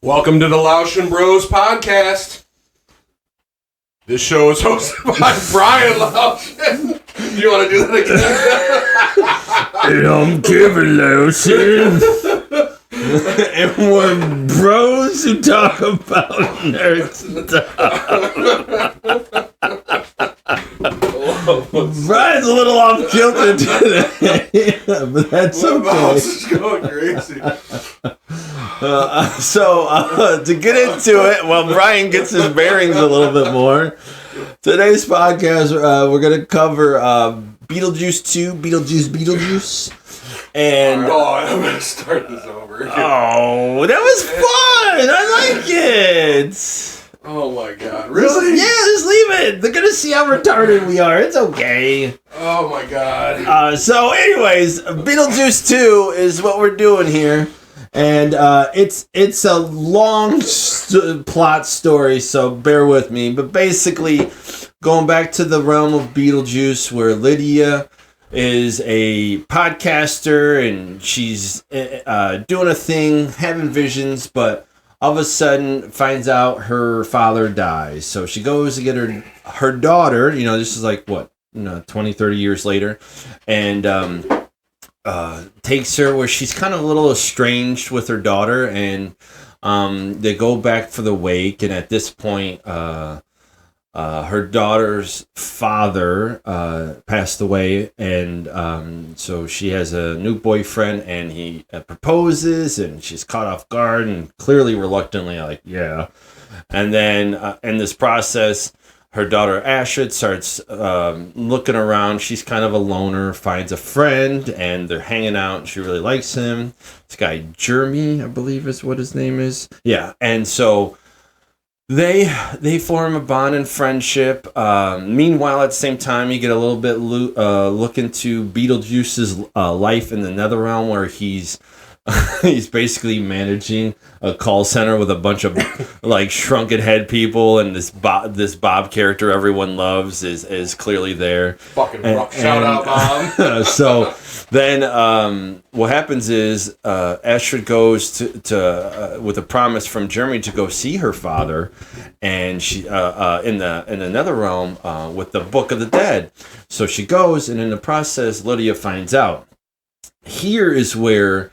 Welcome to the Louchen Bros podcast. This show is hosted by Brian Louchen. Do you want to do that again? And I'm Kevin Louchen. And we're bros who talk about nerd stuff. Brian's a little off kilter today, but that's okay. My mouse is going crazy. To get into it, while Brian gets his bearings a little bit more, today's podcast, we're going to cover Beetlejuice 2, Beetlejuice. And I'm going to start this over again. Oh, that was fun! I like it! Oh my god, really? Yeah, just leave it. They're going to see how retarded we are. It's okay. Oh my god. So anyways, Beetlejuice 2 is what we're doing here. And it's a long plot story, so bear with me. But basically, going back to the realm of Beetlejuice, where Lydia is a podcaster, and she's doing a thing, having visions, but all of a sudden finds out her father dies. So she goes to get her daughter, this is like, 20, 30 years later, and takes her where she's kind of a little estranged with her daughter, and they go back for the wake, and at this point her daughter's father passed away, and so she has a new boyfriend, and he proposes, and she's caught off guard and clearly reluctantly like, yeah. And then in this process, her daughter Ashrid starts looking around. She's kind of a loner, finds a friend, and they're hanging out, and she really likes him. This guy, Jeremy, I believe is what his name is. Yeah, and so they form a bond and friendship. Meanwhile, at the same time, you get a little bit look into Beetlejuice's life in the Netherrealm, where he's basically managing a call center with a bunch of like shrunken head people, and this Bob character everyone loves is clearly there. Fucking rough. Shout out, Bob. So then what happens is Astrid goes to with a promise from Jeremy to go see her father, and she in the Netherrealm with the Book of the Dead. So she goes, and in the process, Lydia finds out. Here is where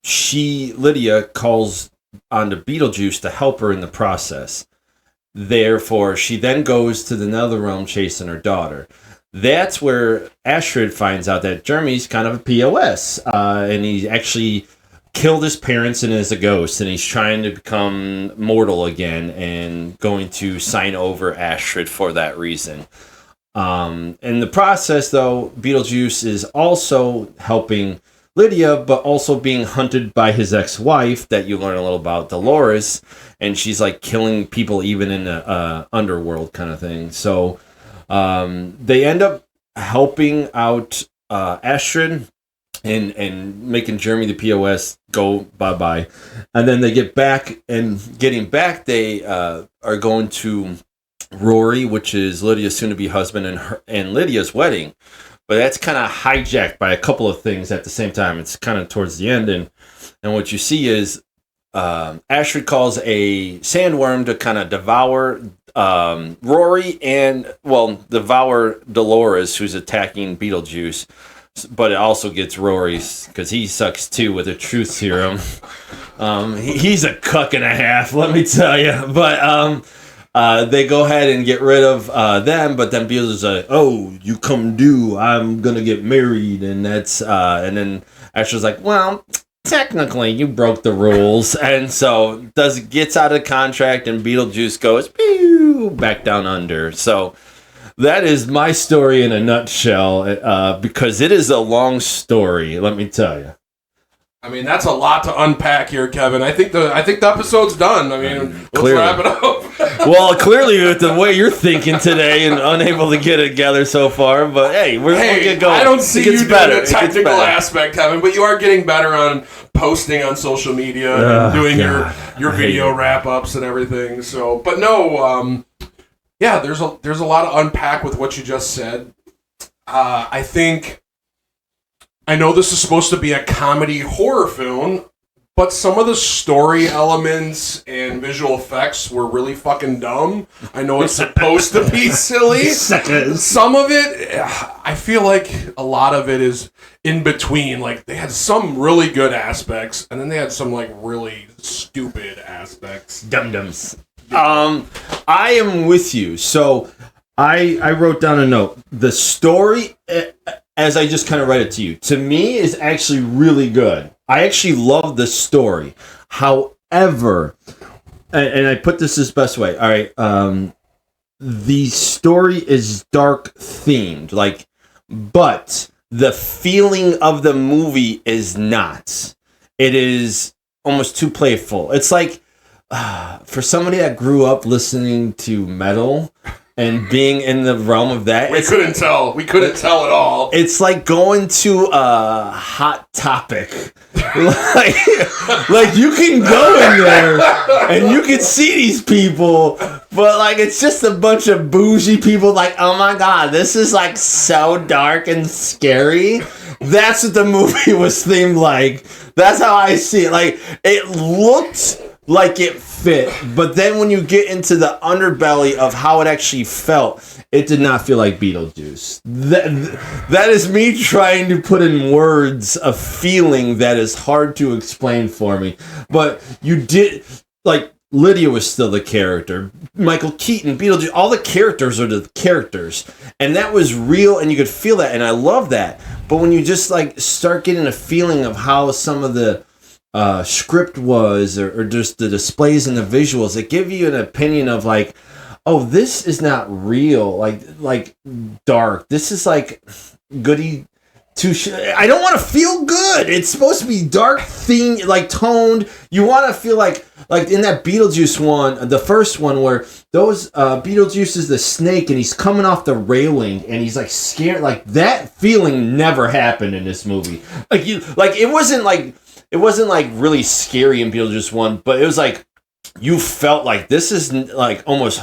Lydia calls on to Beetlejuice to help her in the process. Therefore, she then goes to the Netherrealm chasing her daughter. That's where Astrid finds out that Jeremy's kind of a POS, and he actually killed his parents and is a ghost, and he's trying to become mortal again and going to sign over Astrid for that reason. In the process, though, Beetlejuice is also helping Lydia, but also being hunted by his ex-wife that you learn a little about, Dolores, and she's like killing people even in the underworld kind of thing. So they end up helping out Astrid and making Jeremy the POS go bye-bye. And then they get back, and getting back, they are going to Rory, which is Lydia's soon-to-be husband, and Lydia's wedding. But that's kind of hijacked by a couple of things at the same time. It's kind of towards the end, and what you see is Astrid calls a sandworm to kind of devour Rory and, devour Dolores, who's attacking Beetlejuice. But it also gets Rory's, because he sucks too with a truth serum. He's a cuck and a half, let me tell you. But they go ahead and get rid of them, but then Beetlejuice is like, "Oh, you come due. I'm gonna get married," and that's and then Astrid's like, "Well, technically, you broke the rules," and so gets out of the contract, and Beetlejuice goes pew back down under. So that is my story in a nutshell, because it is a long story. Let me tell you. I mean, that's a lot to unpack here, Kevin. I think the episode's done. I mean, let's wrap it up. Well, clearly with the way you're thinking today and unable to get it together so far, but hey, we'll get going. I don't see you doing the technical aspect, Kevin, but you are getting better on posting on social media and doing your video wrap-ups and everything. So, but no, there's a lot to unpack with what you just said. I know this is supposed to be a comedy horror film, but some of the story elements and visual effects were really fucking dumb. I know it's supposed to be silly. Some of it, I feel like a lot of it is in between. Like, they had some really good aspects, and then they had some, like, really stupid aspects. Dum-dums. I am with you. So, I wrote down a note. The story, as I just kind of read it to you, to me is actually really good. I actually love the story. However, and I put this best way. All right, the story is dark themed, like, but the feeling of the movie is not. It is almost too playful. It's like for somebody that grew up listening to metal and being in the realm of that, we couldn't tell at all. It's like going to a Hot Topic. like you can go in there and you can see these people, but like it's just a bunch of bougie people. Like, oh my god, this is like so dark and scary. That's what the movie was themed like. That's how I see it. Like, it looked like it fit, but then when you get into the underbelly of how it actually felt, it did not feel like Beetlejuice. That is me trying to put in words a feeling that is hard to explain for me. But you did, like, Lydia was still the character. Michael Keaton, Beetlejuice, all the characters are the characters. And that was real, and you could feel that, and I love that. But when you just, like, start getting a feeling of how some of the script was, or just the displays and the visuals, that give you an opinion of, like, oh, this is not real, like dark. This is like goody I don't want to feel good. It's supposed to be dark theme, like toned. You want to feel like in that Beetlejuice one, the first one, where those Beetlejuice is the snake and he's coming off the railing and he's like scared. Like, that feeling never happened in this movie. It wasn't like really scary in Beetlejuice 1, but it was like you felt like this is like almost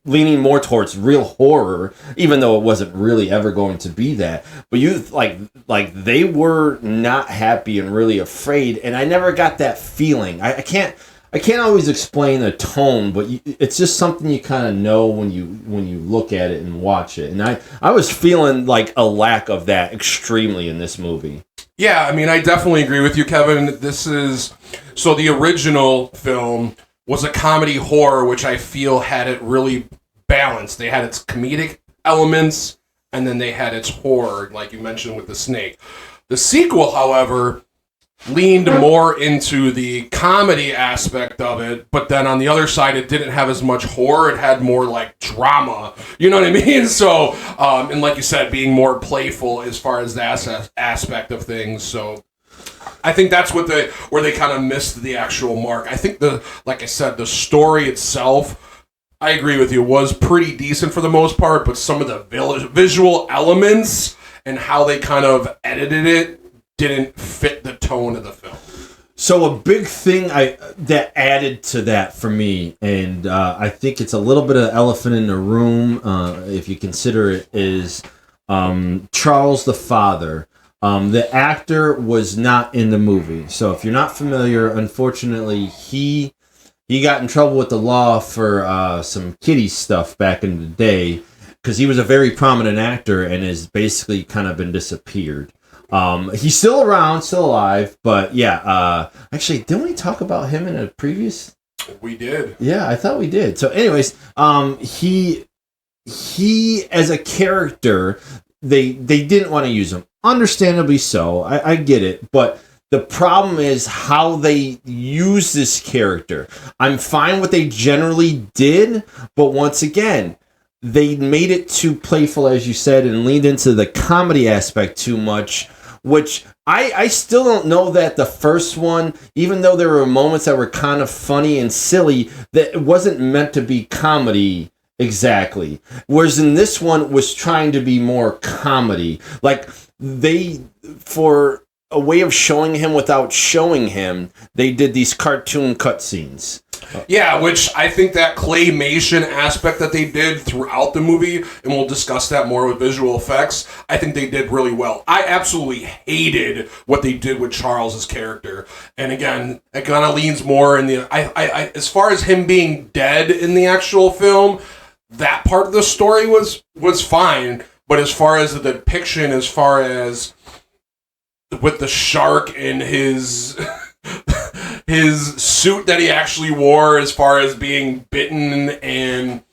leaning more towards real horror, even though it wasn't really ever going to be that. But you like they were not happy and really afraid, and I never got that feeling. I can't always explain the tone, but it's just something you kind of know when you look at it and watch it. And I was feeling like a lack of that extremely in this movie. Yeah, I mean, I definitely agree with you, Kevin. So the original film was a comedy horror, which I feel had it really balanced. They had its comedic elements, and then they had its horror, like you mentioned with the snake. The sequel, however, leaned more into the comedy aspect of it, but then on the other side, it didn't have as much horror. It had more like drama. You know what I mean? So, and like you said, being more playful as far as that aspect of things. So, I think that's where they kind of missed the actual mark. I think like I said, the story itself, I agree with you, was pretty decent for the most part, but some of the visual elements and how they kind of edited it didn't fit the tone of the film. So a big thing that added to that for me, and I think it's a little bit of elephant in the room, if you consider it, is Charles the father. The actor was not in the movie. So if you're not familiar, unfortunately, he got in trouble with the law for some kiddie stuff back in the day, because he was a very prominent actor and has basically kind of been disappeared. He's still around, still alive, but yeah, actually, didn't we talk about him in a previous? We did. Yeah, I thought we did. So anyways, he as a character, they didn't want to use him. Understandably so. I get it, but the problem is how they use this character. I'm fine what they generally did, but once again, they made it too playful, as you said, and leaned into the comedy aspect too much, which I still don't know that the first one, even though there were moments that were kind of funny and silly, that it wasn't meant to be comedy exactly. Whereas in this one, it was trying to be more comedy. Like, for a way of showing him without showing him, they did these cartoon cutscenes. Yeah, which I think that claymation aspect that they did throughout the movie, and we'll discuss that more with visual effects, I think they did really well. I absolutely hated what they did with Charles's character. And again, it kind of leans more in the... I as far as him being dead in the actual film, that part of the story was fine. But as far as the depiction, as far as with the shark and his... his suit that he actually wore, as far as being bitten, and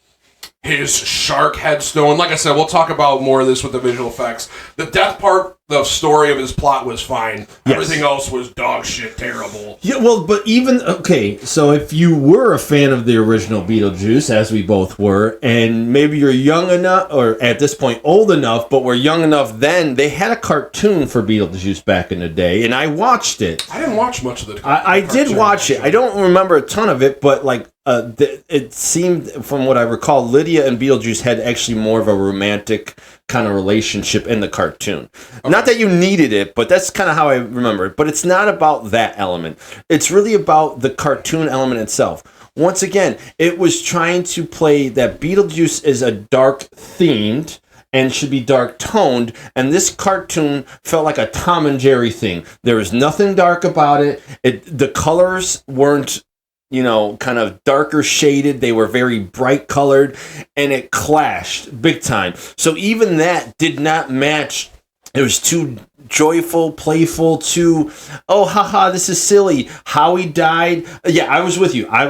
his shark headstone. Like I said, we'll talk about more of this with the visual effects. The death part, the story of his plot was fine. Yes. Everything else was dog shit terrible. Yeah, well, but even, okay, so if you were a fan of the original Beetlejuice, as we both were, and maybe you're young enough, or at this point old enough, but were young enough then, they had a cartoon for Beetlejuice back in the day, and I watched it. I didn't watch much of the I did watch it. I don't remember a ton of it, but like, it seemed, from what I recall, Lydia and Beetlejuice had actually more of a romantic kind of relationship in the cartoon. Okay. Not that you needed it, but that's kind of how I remember it. But it's not about that element. It's really about the cartoon element itself. Once again, it was trying to play that Beetlejuice is a dark themed and should be dark toned, and this cartoon felt like a Tom and Jerry thing. There was nothing dark about it. The colors weren't, you know, kind of darker shaded. They were very bright colored, and it clashed big time. So even that did not match. It was too joyful, playful, too, oh, haha, this is silly. How he died. Yeah, I was with you. I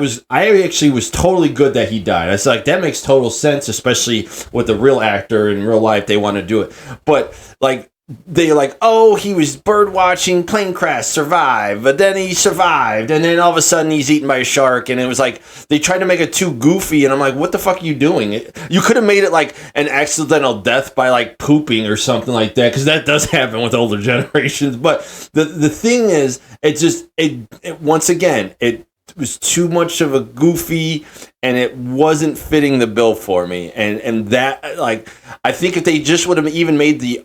actually was totally good that he died. I was like, that makes total sense, especially with the real actor in real life. They want to do it. But, like, they're like, oh, he was bird watching, plane crash, survived, but then he survived, and then all of a sudden he's eaten by a shark, and it was like, they tried to make it too goofy, and I'm like, what the fuck are you doing? You could have made it like an accidental death by like pooping or something like that, because that does happen with older generations, but the thing is, it once again, it was too much of a goofy, and it wasn't fitting the bill for me, and that, like, I think if they just would have even made the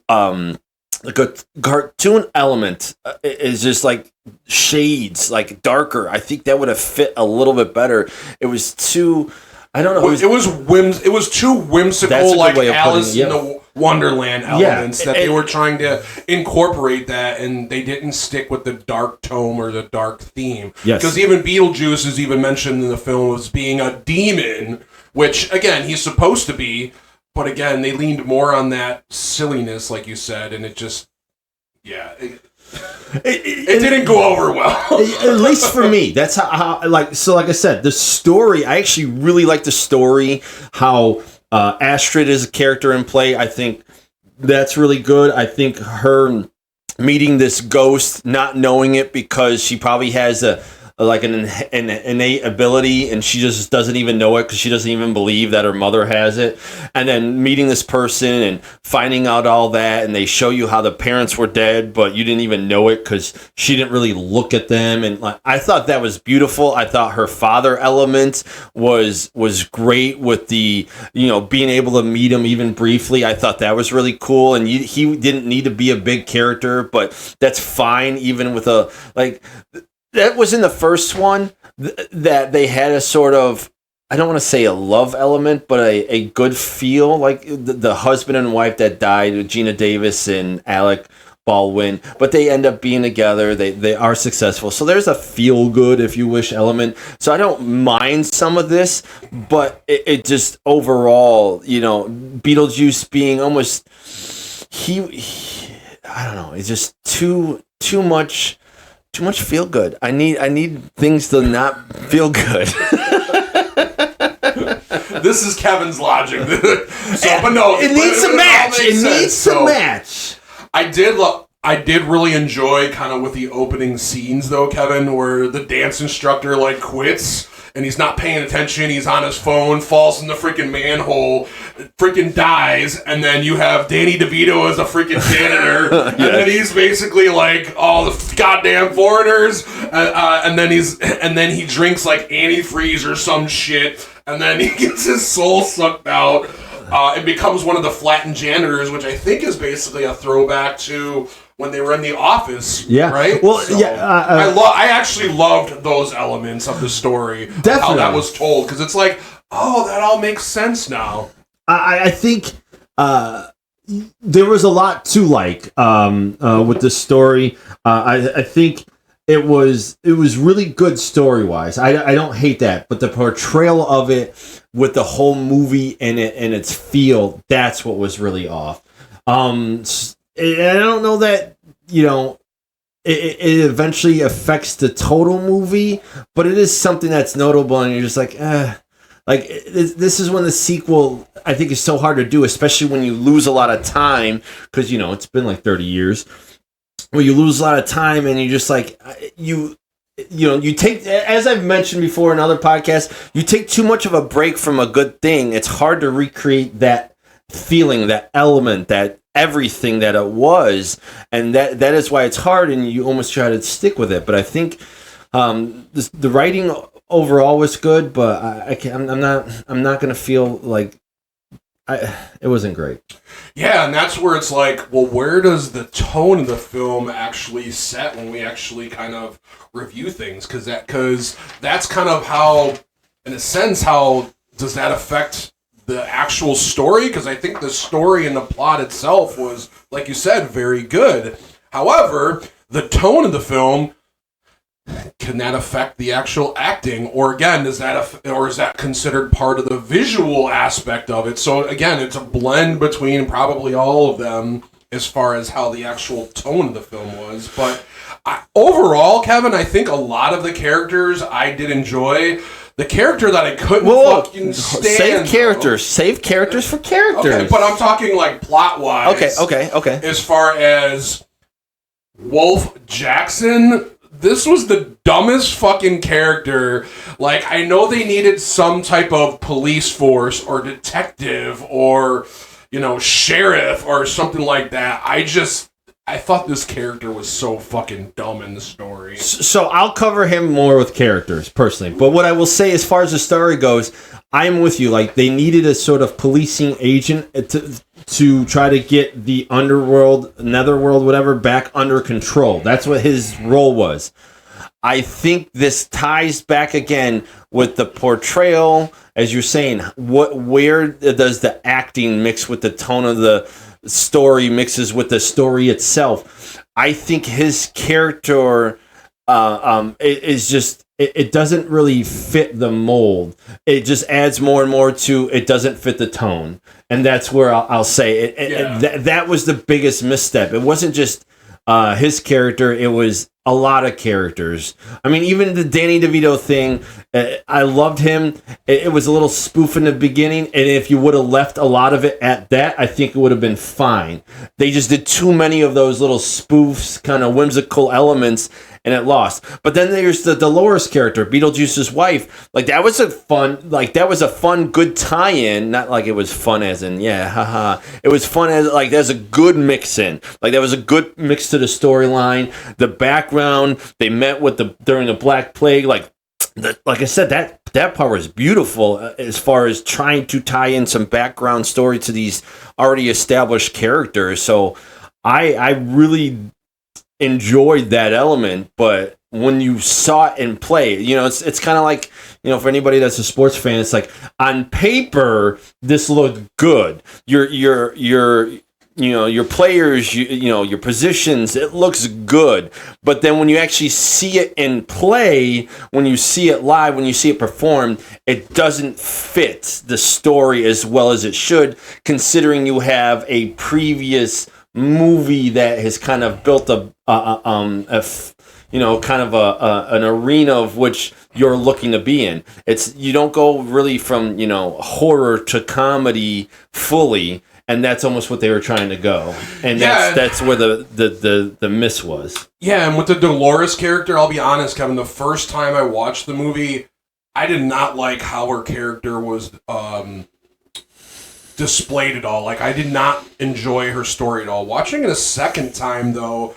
like a cartoon element is just like shades, like darker, I think that would have fit a little bit better. It was too, I don't know. It was too whimsical, like Alice in the Wonderland elements that they were trying to incorporate that, and they didn't stick with the dark tone or the dark theme. Yes. Because even Beetlejuice is even mentioned in the film as being a demon, which, again, he's supposed to be. But again, they leaned more on that silliness, like you said, and it just, it didn't go over well. At least for me. That's how like I said, the story, I actually really like the story, how Astrid is a character in play. I think that's really good. I think her meeting this ghost, not knowing it because she probably has an innate ability, and she just doesn't even know it because she doesn't even believe that her mother has it. And then meeting this person and finding out all that, and they show you how the parents were dead, but you didn't even know it because she didn't really look at them. And like, I thought that was beautiful. I thought her father element was great with the, you know, being able to meet him even briefly. I thought that was really cool. And he didn't need to be a big character, but that's fine, even with a, like, that was in the first one that they had a sort of, I don't want to say a love element, but a good feel, like the husband and wife that died, Geena Davis and Alec Baldwin, but they end up being together. They are successful. So there's a feel good, if you wish, element. So I don't mind some of this, but it just overall, you know, Beetlejuice being almost, I don't know, it's just too much feel good. I need things to not feel good. This is Kevin's logic. But no, it needs to match. It needs to match. I did really enjoy kind of with the opening scenes though, Kevin, where the dance instructor like quits and he's not paying attention. He's on his phone, falls in the freaking manhole, freaking dies, and then you have Danny DeVito as a freaking janitor, and then he's basically like, "Oh, the goddamn foreigners," and then he drinks like antifreeze or some shit, and then he gets his soul sucked out. it becomes one of the flattened janitors, which I think is basically a throwback to when they were in the office. Yeah. Right. Well, so I actually loved those elements of the story. Definitely. How that was told, because it's like, oh, that all makes sense now. I think there was a lot to like with the story. I think it was really good story wise. I don't hate that, but the portrayal of it with the whole movie and its feel, that's what was really off. I don't know that it eventually affects the total movie, but it is something that's notable, and you're just like, Like, this is when the sequel, I think, is so hard to do, especially when you lose a lot of time, because, it's been like 30 years, where you lose a lot of time, and you just like, you take, as I've mentioned before in other podcasts, you take too much of a break from a good thing. It's hard to recreate that feeling, that element, that everything that it was, and that is why it's hard, and you almost try to stick with it. But I think the writing overall was good, but I'm not gonna feel like it wasn't great. Yeah, and that's where it's like, well, where does the tone of the film actually set when we actually kind of review things? Because that's kind of how, in a sense, how does that affect the actual story? Because I think the story and the plot itself was, like you said, very good. However, the tone of the film, can that affect the actual acting? Or again, is that considered part of the visual aspect of it? So again, it's a blend between probably all of them as far as how the actual tone of the film was. But overall, Kevin, I think a lot of the characters I did enjoy. The character that I couldn't fucking stand. Save characters for characters. Okay, but I'm talking like plot-wise. Okay. As far as Wolf Jackson, this was the dumbest fucking character. Like, I know they needed some type of police force or detective or, sheriff or something like that. I thought this character was so fucking dumb in the story. So I'll cover him more with characters, personally. But what I will say, as far as the story goes, I'm with you. Like, they needed a sort of policing agent to try to get the underworld, netherworld, whatever, back under control. That's what his role was. I think this ties back again with the portrayal, as you're saying. Where does the acting mix with the tone of the story mixes with the story itself? I think his character is just it doesn't really fit the mold. It just adds more and more to it doesn't fit the tone, and that's where I'll say it. That was the biggest misstep. It wasn't just his character; it was a lot of characters. I mean, even the Danny DeVito thing, I loved him. It was a little spoof in the beginning, and if you would have left a lot of it at that, I think it would have been fine. They just did too many of those little spoofs, kind of whimsical elements, and it lost. But then there's the Dolores character, Beetlejuice's wife. Like, that was a fun, good tie-in. Not like it was fun as in, yeah, haha. It was fun as, like, there's a good mix-in. Like, there was a good mix to the storyline. The background, they met during the Black Plague. Like I said, that part was beautiful as far as trying to tie in some background story to these already established characters. So I really enjoyed that element, but when you saw it in play, it's kind of like, for anybody that's a sports fan, it's like, on paper this looked good. Your players, your positions, it looks good. But then when you actually see it in play, when you see it live, when you see it performed, it doesn't fit the story as well as it should, considering you have a previous movie that has kind of built an arena of which you're looking to be in. You don't go really from, horror to comedy fully. And that's almost what they were trying to go, and that's where the miss was. Yeah, and with the Dolores character, I'll be honest, Kevin. The first time I watched the movie, I did not like how her character was displayed at all. Like, I did not enjoy her story at all. Watching it a second time, though,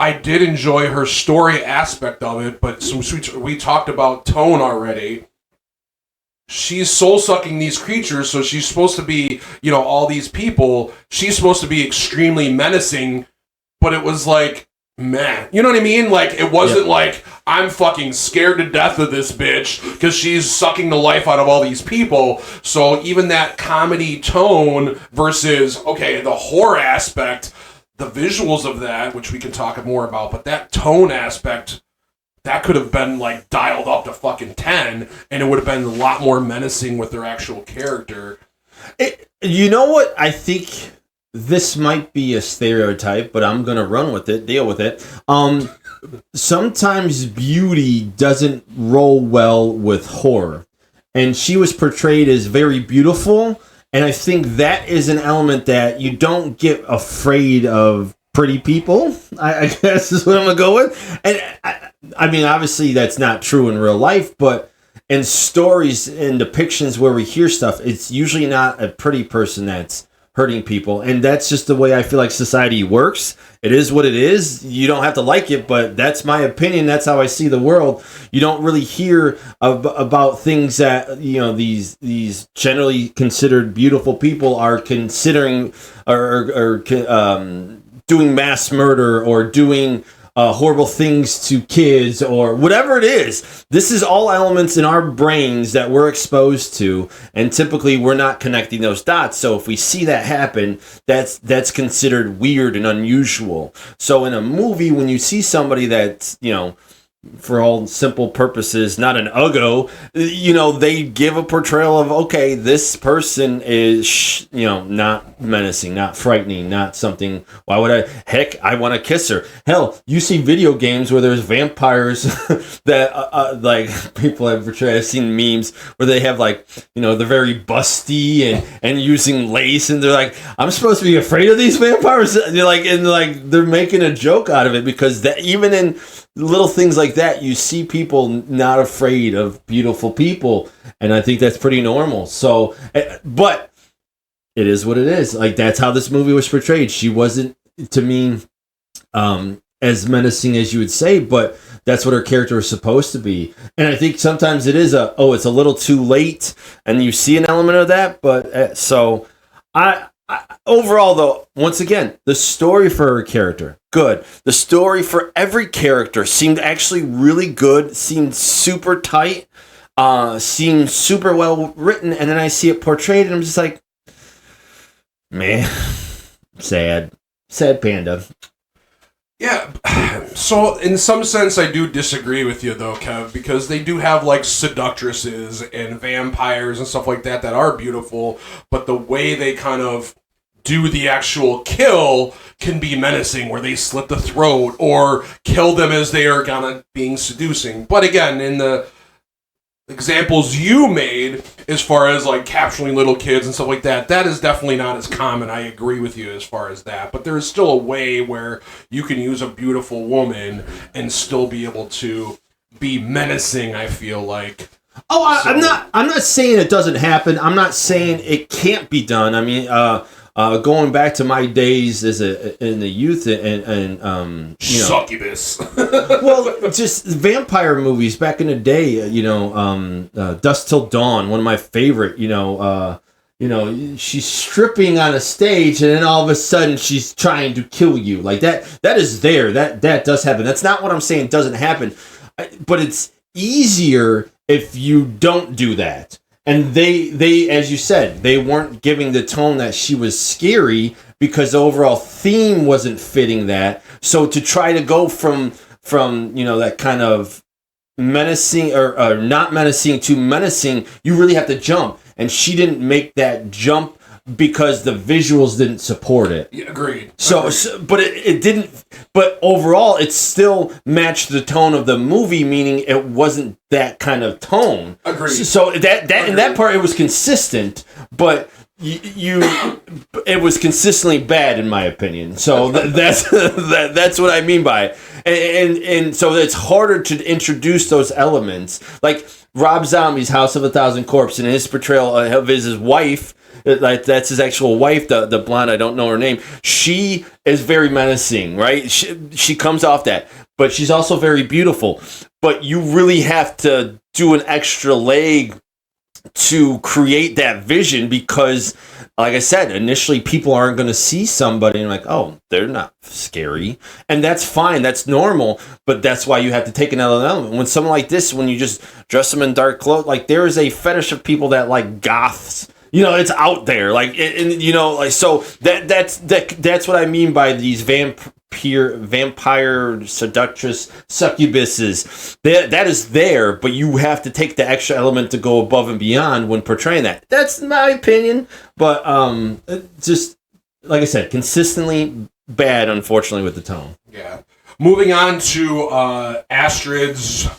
I did enjoy her story aspect of it. But we talked about tone already. she's soul sucking these creatures, so she's supposed to be, all these people. She's supposed to be extremely menacing, but it was like, man, you know what I mean? Like, it wasn't like, I'm fucking scared to death of this bitch because she's sucking the life out of all these people. So even that comedy tone versus, okay, the horror aspect, the visuals of that, which we can talk more about, but that tone aspect, that could have been like dialed up to fucking 10, and it would have been a lot more menacing with their actual character. You know what? I think this might be a stereotype, but I'm gonna run with it, deal with it. Sometimes beauty doesn't roll well with horror, and she was portrayed as very beautiful, and I think that is an element that you don't get afraid of pretty people, I guess is what I'm gonna go with. And I mean, obviously that's not true in real life, but in stories and depictions where we hear stuff, it's usually not a pretty person that's hurting people, and that's just the way I feel like society works. It is what it is. You don't have to like it, but that's my opinion. That's how I see the world. You don't really hear about things that these generally considered beautiful people are considering or doing mass murder or doing horrible things to kids or whatever it is. This is all elements in our brains that we're exposed to, and typically we're not connecting those dots. So if we see that happen, that's considered weird and unusual. So in a movie, when you see somebody that's, for all simple purposes, not an uggo, they give a portrayal of, okay, this person is, not menacing, not frightening, not something, why would I want to kiss her. Hell, you see video games where there's vampires that, like, people have portrayed, I've seen memes where they have, like, they're very busty and using lace, and they're like, I'm supposed to be afraid of these vampires? They're making a joke out of it, because that, even in little things like that, you see people not afraid of beautiful people, and I think that's pretty normal. So, but it is what it is. Like, that's how this movie was portrayed. She wasn't, to me, as menacing as you would say, but that's what her character is supposed to be. And I think sometimes it is it's a little too late, and you see an element of that. But so overall, though, once again, the story for her character, good. The story for every character seemed actually really good, seemed super tight, seemed super well written, and then I see it portrayed, and I'm just like, man, sad panda. Yeah, so in some sense I do disagree with you though, Kev, because they do have like seductresses and vampires and stuff like that are beautiful, but the way they kind of do the actual kill can be menacing, where they slit the throat or kill them as they are kind of being seducing. But again, in the examples you made, as far as like capturing little kids and stuff like that, that is definitely not as common. I agree with you as far as that, but there is still a way where you can use a beautiful woman and still be able to be menacing, I feel like. I'm not saying it doesn't happen. I'm not saying it can't be done. I mean, going back to my days in the youth and succubus. Well, just vampire movies back in the day. Dusk Till Dawn, one of my favorite. She's stripping on a stage, and then all of a sudden she's trying to kill you. Like that. That is there. That does happen. That's not what I'm saying doesn't happen, but it's easier if you don't do that. And they, as you said, they weren't giving the tone that she was scary, because the overall theme wasn't fitting that. So to try to go from that kind of menacing or not menacing to menacing, you really have to jump. And she didn't make that jump because the visuals didn't support it. Yeah, agreed. So but it didn't. But overall, it still matched the tone of the movie, meaning it wasn't that kind of tone. Agreed. So that in that part, it was consistent, but it was consistently bad, in my opinion. So that's what I mean by it. And so it's harder to introduce those elements, like Rob Zombie's House of a Thousand Corpses and his portrayal of his wife. Like, that's his actual wife, the blonde, I don't know her name. She is very menacing, right? She comes off that, but she's also very beautiful. But you really have to do an extra leg to create that vision because, like I said, initially people aren't going to see somebody and like, oh, they're not scary. And that's fine. That's normal. But that's why you have to take another element. When someone like this, when you just dress them in dark clothes, like there is a fetish of people that like goths. You know, it's out there. Like, and you know, like, so that's what I mean by these vampire seductress succubuses. That is there, but you have to take the extra element to go above and beyond when portraying that. That's my opinion, but just like I said, consistently bad, unfortunately, with the tone. Yeah. Moving on to Astrid's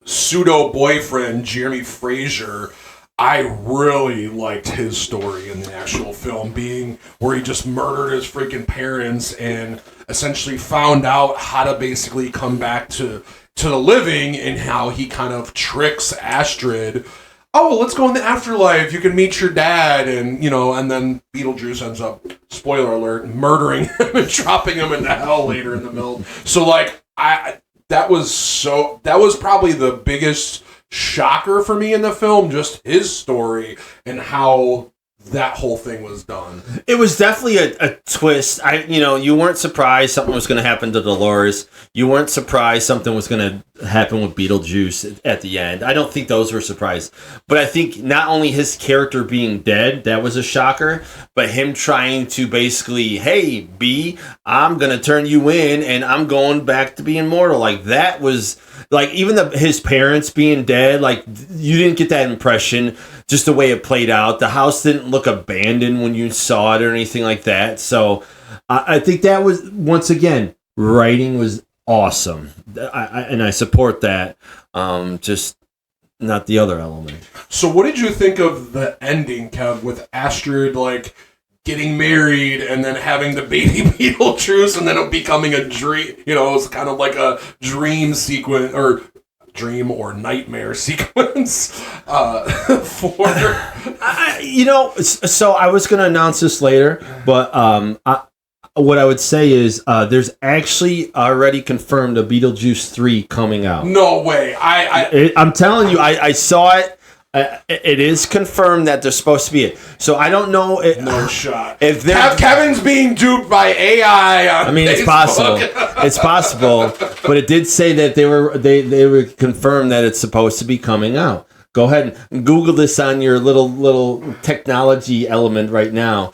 pseudo boyfriend, Jeremy Fraser. I really liked his story in the actual film, being where he just murdered his freaking parents and essentially found out how to basically come back to the living, and how he kind of tricks Astrid. Oh, let's go in the afterlife. You can meet your dad, and and then Beetlejuice ends up, spoiler alert, murdering him and dropping him into hell later in the middle. So like that was probably the biggest shocker for me in the film, just his story and how that whole thing was done. It was definitely a twist. You weren't surprised something was going to happen to Dolores. You weren't surprised something was going to happen with Beetlejuice at the end. I don't think those were surprised. But I think not only his character being dead, that was a shocker, but him trying to basically, hey, B, I'm going to turn you in and I'm going back to being mortal. Like, that was, like, even his parents being dead, like, you didn't get that impression, just the way it played out. The house didn't look abandoned when you saw it or anything like that. So I think that was, once again, writing was awesome. And I support that. Just not the other element. So what did you think of the ending, Kev, with Astrid, like, getting married and then having the baby Beetlejuice and then it becoming a dream? It was kind of like a dream sequence, or dream or nightmare sequence for... So I was going to announce this later, but what I would say is there's actually already confirmed a Beetlejuice 3 coming out. No way. I'm telling you, I saw it. It is confirmed that there's supposed to be it. So I don't know. No shot. If Kevin's being duped by AI on it's possible. It's possible. But it did say that they were confirmed that it's supposed to be coming out. Go ahead and Google this on your little technology element right now.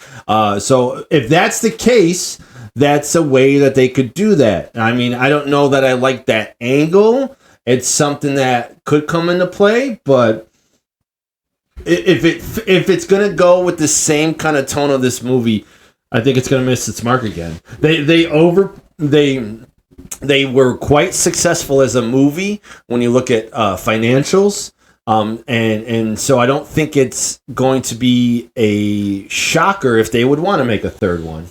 So if that's the case, that's a way that they could do that. I mean, I don't know that I like that angle. It's something that could come into play, but if it's gonna go with the same kind of tone of this movie, I think it's gonna miss its mark again. They were quite successful as a movie when you look at financials. And so I don't think it's going to be a shocker if they would want to make a third one.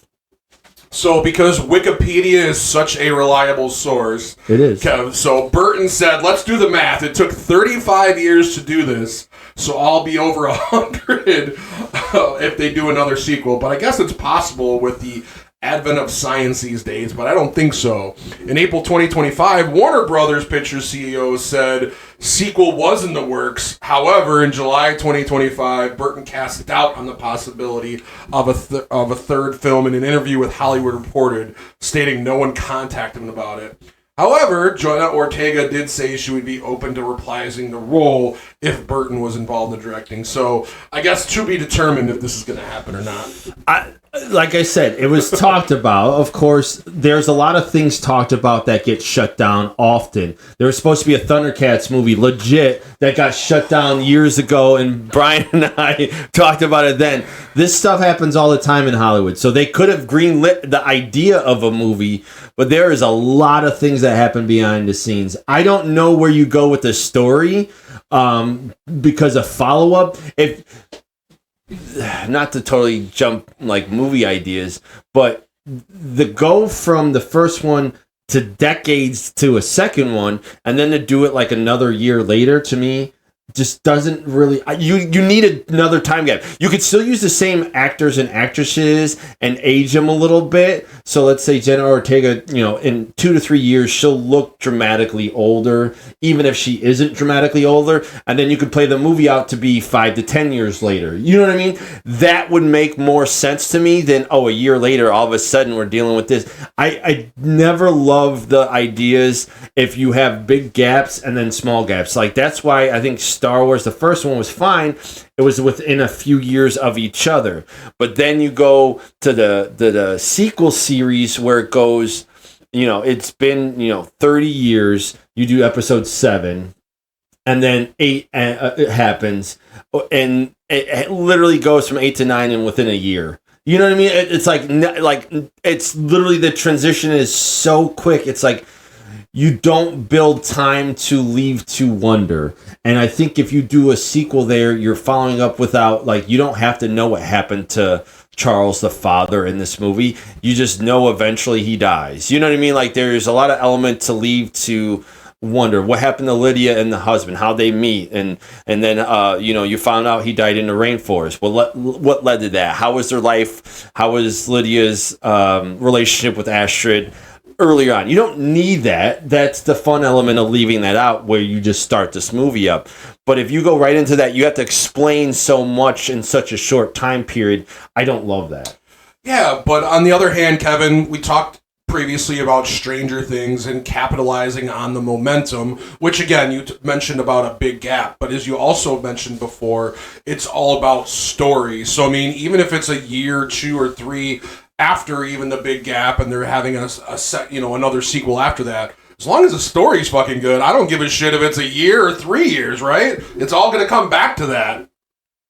So because Wikipedia is such a reliable source, it is. Kev, so Burton said, let's do the math. It took 35 years to do this, so I'll be over 100 if they do another sequel. But I guess it's possible with the advent of science these days, but I don't think so. In April 2025, Warner Brothers Pictures CEO said sequel was in the works. However, in July 2025, Burton cast doubt on the possibility of a third film in an interview with Hollywood Reported, stating no one contacted him about it. However, Joanna Ortega did say she would be open to reprising the role if Burton was involved in directing. So I guess to be determined if this is going to happen or not. Like I said, it was talked about. Of course, there's a lot of things talked about that get shut down often. There was supposed to be a Thundercats movie, legit, that got shut down years ago, and Brian and I talked about it then. This stuff happens all the time in Hollywood. So they could have greenlit the idea of a movie, but there is a lot of things that happen behind the scenes. I don't know where you go with the story because of follow-up. Not to totally jump like movie ideas, but the go from the first one to decades to a second one, and then to do it like another year later, to me, just doesn't really. You need another time gap. You could still use the same actors and actresses and age them a little bit. So let's say Jenna Ortega, in 2 to 3 years, she'll look dramatically older, even if she isn't dramatically older. And then you could play the movie out to be 5 to 10 years later. You know what I mean? That would make more sense to me than, a year later, all of a sudden we're dealing with this. I never love the ideas if you have big gaps and then small gaps. Like, that's why I think Star Wars, the first one, was fine. It was within a few years of each other. But then you go to the sequel series where it goes, it's been, 30 years. You do episode 7, and then 8 it happens. And it literally goes from 8 to 9 and within a year. You know what I mean? It's like it's literally, the transition is so quick. It's like, you don't build time to leave to wonder. And I think if you do a sequel there, you're following up without, you don't have to know what happened to Charles the father in this movie. You just know eventually he dies. You know what I mean? Like, there's a lot of element to leave to wonder what happened to Lydia and the husband, how they meet, and then you found out he died in the rainforest. What led to that? How was their life? How was Lydia's relationship with Astrid earlier on? You don't need that. That's the fun element of leaving that out, where you just start this movie up. But if you go right into that, you have to explain so much in such a short time period. I don't love that. Yeah, but on the other hand, Kevin, we talked previously about Stranger Things and capitalizing on the momentum, which again, you mentioned about a big gap, but as you also mentioned before, it's all about story. So, I mean, even if it's a year, 2 or 3 after even the big gap and they're having another sequel after that, as long as the story's fucking good, I don't give a shit if it's a year or 3 years, right? It's all going to come back to that.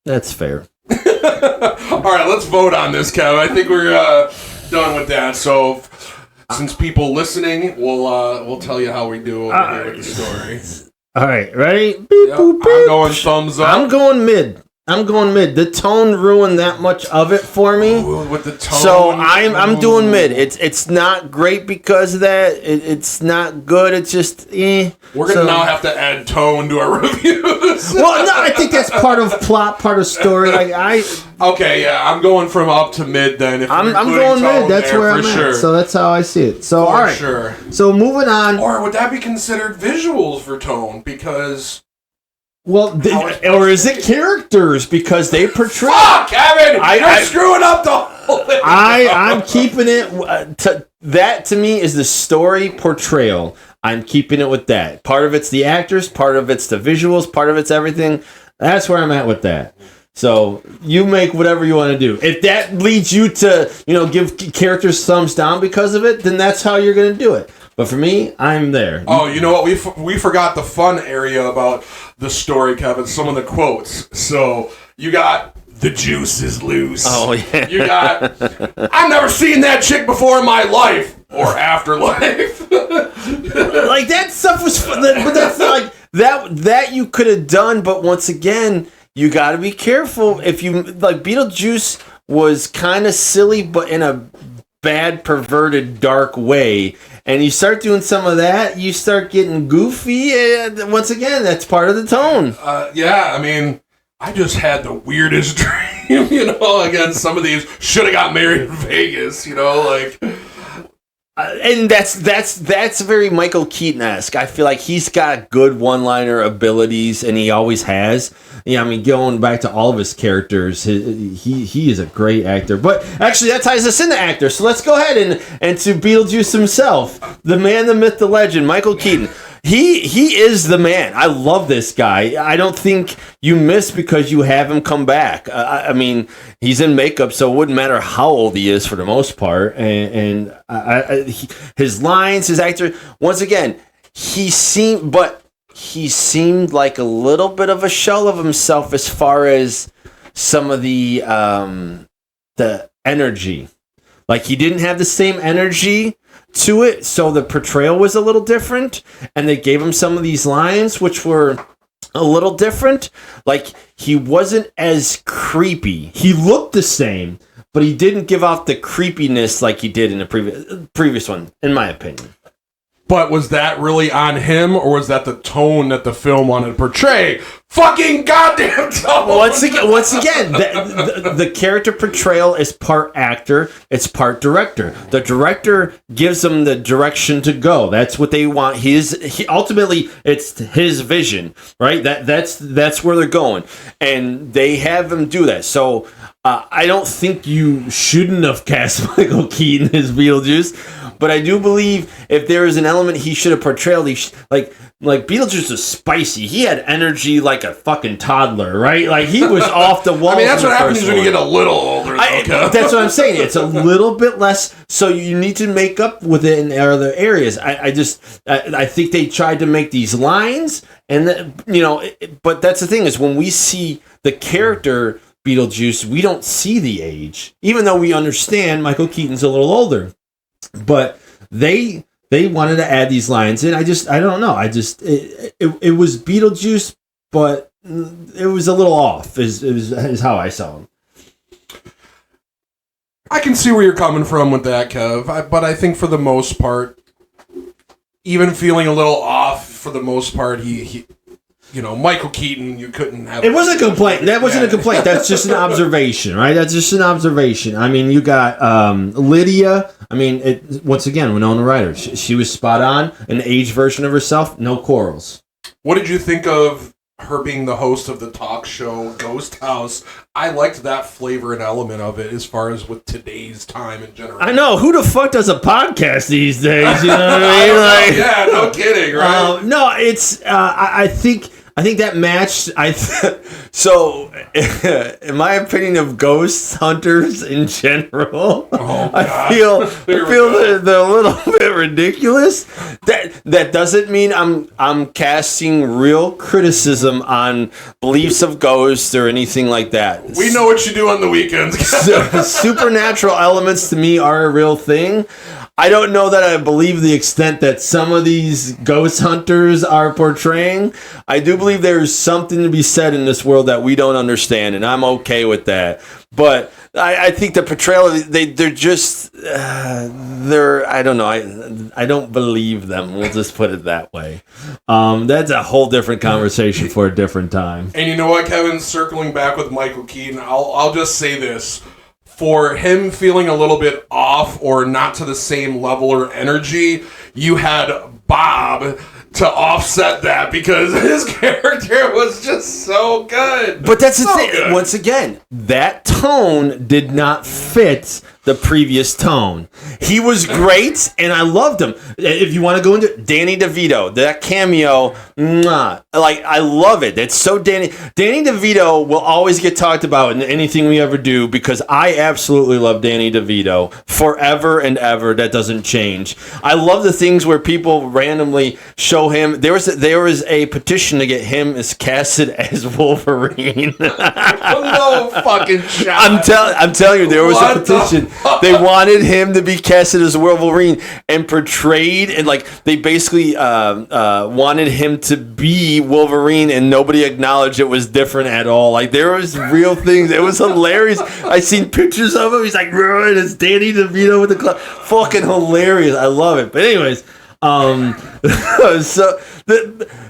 That's fair. All right, let's vote on this, Kev. I think we're done with that. So, since people listening, we'll tell you how we do over here with the story. All right, ready? Beep, yep, boop, beep. I'm going thumbs up. I'm going mid. The tone ruined that much of it for me. Ooh, with the tone. So I'm doing mid. It's not great because of that. It's not good. It's just We're gonna now have to add tone to our reviews. Well, no, I think that's part of plot, part of story. Okay, yeah, I'm going from up to mid then. If I'm going mid. That's where I'm sure. at. So that's how I see it. So for all right. Sure. So moving on. Or would that be considered visuals for tone? Because. Well, or is it characters because they portray? Fuck, Kevin! You're screwing up the whole thing. I'm keeping it. That to me is the story portrayal. I'm keeping it with that. Part of it's the actors, part of it's the visuals, part of it's everything. That's where I'm at with that. So you make whatever you want to do. If that leads you to, give characters thumbs down because of it, then that's how you're going to do it. But for me, I'm there. Oh, you know what? We forgot the fun area about the story, Kevin. Some of the quotes. So you got, "The juice is loose." Oh, yeah. You got, "I've never seen that chick before in my life." Or afterlife. Like, that stuff was fun. But that's like, that you could have done. But once again, you got to be careful. If you, Beetlejuice was kind of silly, but in a bad, perverted, dark way. And you start doing some of that, you start getting goofy, and once again, that's part of the tone. Yeah, I mean, I just had the weirdest dream, again, some of these should have got married in Vegas, and that's very Michael Keaton-esque. I feel like he's got good one-liner abilities, and he always has. Yeah, I mean, going back to all of his characters, he is a great actor. But actually, that ties us into actors. So let's go ahead and to Beetlejuice himself, the man, the myth, the legend, Michael Keaton. He is the man. I love this guy. I don't think you miss because you have him come back. I mean, he's in makeup, so it wouldn't matter how old he is for the most part. And his lines, his actor, once again, he seemed like a little bit of a shell of himself as far as some of the energy. Like, he didn't have the same energy to it, so the portrayal was a little different, and they gave him some of these lines which were a little different. Like, he wasn't as creepy. He looked the same, but he didn't give off the creepiness like he did in the previous one, in my opinion. But was that really on him, or was that the tone that the film wanted to portray? Fucking goddamn tone! Once again, the character portrayal is part actor, it's part director. The director gives them the direction to go. That's what they want. Ultimately, it's his vision, right? That's where they're going, and they have him do that. So I don't think you shouldn't have cast Michael Keaton as Beetlejuice, but I do believe if there is an element he should have portrayed, like Beetlejuice was spicy. He had energy like a fucking toddler, right? Like he was off the wall. I mean, that's what happens when you get a little older. That's what I'm saying. It's a little bit less, so you need to make up with it in other areas. I think they tried to make these lines, and but that's the thing is when we see the character Beetlejuice, we don't see the age, even though we understand Michael Keaton's a little older, but they wanted to add these lines in. I don't know. It was Beetlejuice, but it was a little off. Is how I saw him. I can see where you're coming from with that, Kev. But I think for the most part, even feeling a little off, for the most part, he Michael Keaton, you couldn't have... It wasn't a complaint. That wasn't a complaint. That's just an observation, right? That's just an observation. I mean, you got Lydia. I mean, once again, Winona Ryder. She was spot on. An aged version of herself. No quarrels. What did you think of her being the host of the talk show Ghost House? I liked that flavor and element of it as far as with today's time and generation. I know. Who the fuck does a podcast these days? You know what I mean? Yeah, no kidding, right? No, it's... I think that matched. So, in my opinion of ghost hunters in general, I feel they're a little bit ridiculous. That doesn't mean I'm casting real criticism on beliefs of ghosts or anything like that. We know what you do on the weekends. Supernatural elements to me are a real thing. I don't know that I believe the extent that some of these ghost hunters are portraying. I do believe there's something to be said in this world that we don't understand, and I'm okay with that. But I think the portrayal, they're just, I don't know. I don't believe them. We'll just put it that way. That's a whole different conversation for a different time. And you know what, Kevin? Circling back with Michael Keaton, I'll just say this. For him feeling a little bit off or not to the same level or energy, you had Bob to offset that because his character was just so good. But that's the thing. Good. Once again, that tone did not fit the previous tone. He was great, and I loved him. If you want to go into Danny DeVito, that cameo, I love it. It's so Danny DeVito will always get talked about in anything we ever do because I absolutely love Danny DeVito forever and ever. That doesn't change. I love the things where people randomly show him. There was a petition to get him as casted as Wolverine. No fucking shot. I'm telling you, there was a petition. They wanted him to be casted as Wolverine and portrayed, and they basically wanted him to be Wolverine, and nobody acknowledged it was different at all. Like there was real things. It was hilarious. I seen pictures of him. He's like, and it's Danny DeVito with the club. Fucking hilarious. I love it. But anyways, so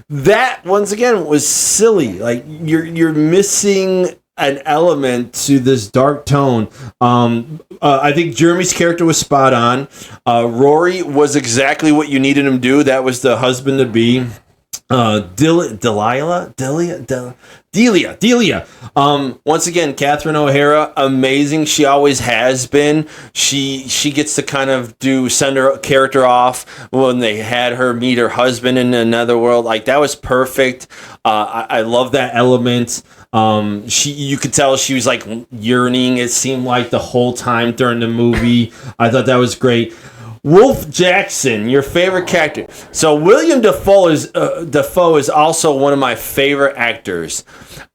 that once again was silly. Like you're missing an element to this dark tone. I think Jeremy's character was spot on. Rory was exactly what you needed him to do. That was the husband to be. Delia. Once again, Catherine O'Hara, amazing. She always has been. She gets to kind of send her character off when they had her meet her husband in another world. Like that was perfect. I love that element. You could tell she was like yearning. It seemed like the whole time during the movie. I thought that was great. Wolf Jackson, your favorite character. So William Dafoe is also one of my favorite actors.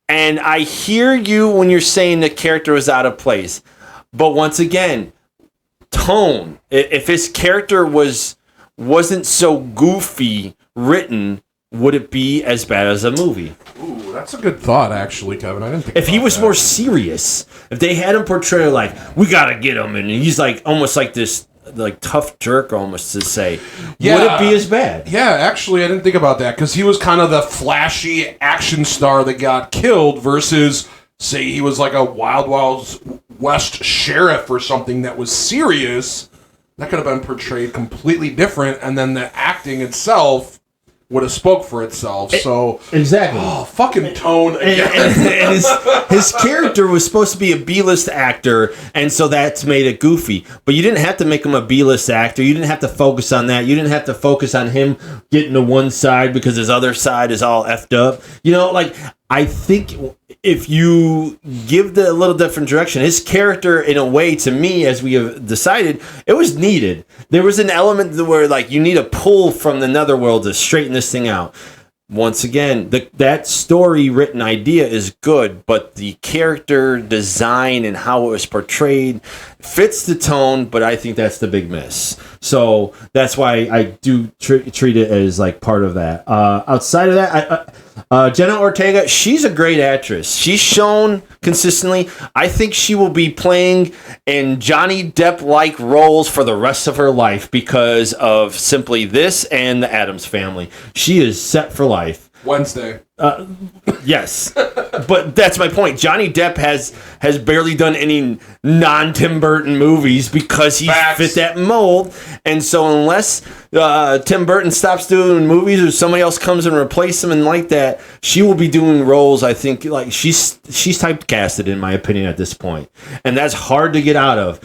And I hear you when you're saying the character was out of place. But once again, tone. If his character wasn't so goofy written, would it be as bad as a movie? Ooh, that's a good thought, actually, Kevin. I didn't think if he was that. More serious, if they had him portray like, we gotta get him, and he's like almost like this like tough jerk almost to say. Yeah. Would it be as bad? Yeah, actually, I didn't think about that because he was kind of the flashy action star that got killed versus, say, he was like a Wild West sheriff or something that was serious. That could have been portrayed completely different, and then the acting itself would have spoke for itself. So exactly. Oh, fucking Tone again. And his character was supposed to be a B-list actor, and so that's made it goofy. But you didn't have to make him a B-list actor. You didn't have to focus on that. You didn't have to focus on him getting to one side because his other side is all effed up. You know, like, I think if you give a little different direction, his character, in a way, to me, as we have decided, it was needed. There was an element where, like, you need a pull from the netherworld to straighten this thing out. Once again, that story-written idea is good, but the character design and how it was portrayed fits the tone, but I think that's the big miss. So that's why I do treat it as, like, part of that. Outside of that, Jenna Ortega, she's a great actress. She's shown consistently. I think she will be playing in Johnny Depp-like roles for the rest of her life because of simply this and the Addams Family. She is set for life. Wednesday. Yes. But that's my point. Johnny Depp has barely done any non-Tim Burton movies because he fit that mold. And so unless Tim Burton stops doing movies or somebody else comes and replaces him and like that, she will be doing roles, I think, like she's typecasted, in my opinion, at this point. And that's hard to get out of.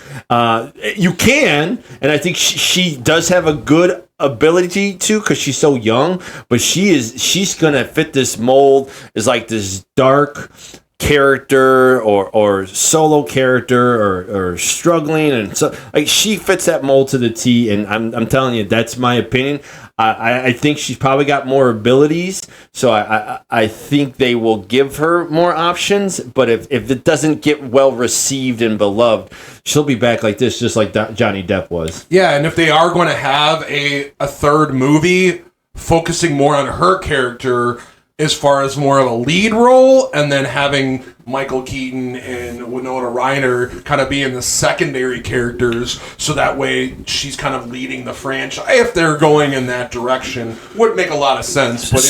You can, and I think she does have a good ability to, because she's so young, but she's gonna fit this mold as like this dark character or solo character or struggling, and so like she fits that mold to the T. And I'm telling you, that's my opinion. I think she's probably got more abilities, so I think they will give her more options. But if it doesn't get well received and beloved, she'll be back like this, just like Johnny Depp was. Yeah, and if they are going to have a third movie focusing more on her character as far as more of a lead role, and then having Michael Keaton and Winona Ryder kind of being the secondary characters, so that way she's kind of leading the franchise. If they're going in that direction, would make a lot of sense. But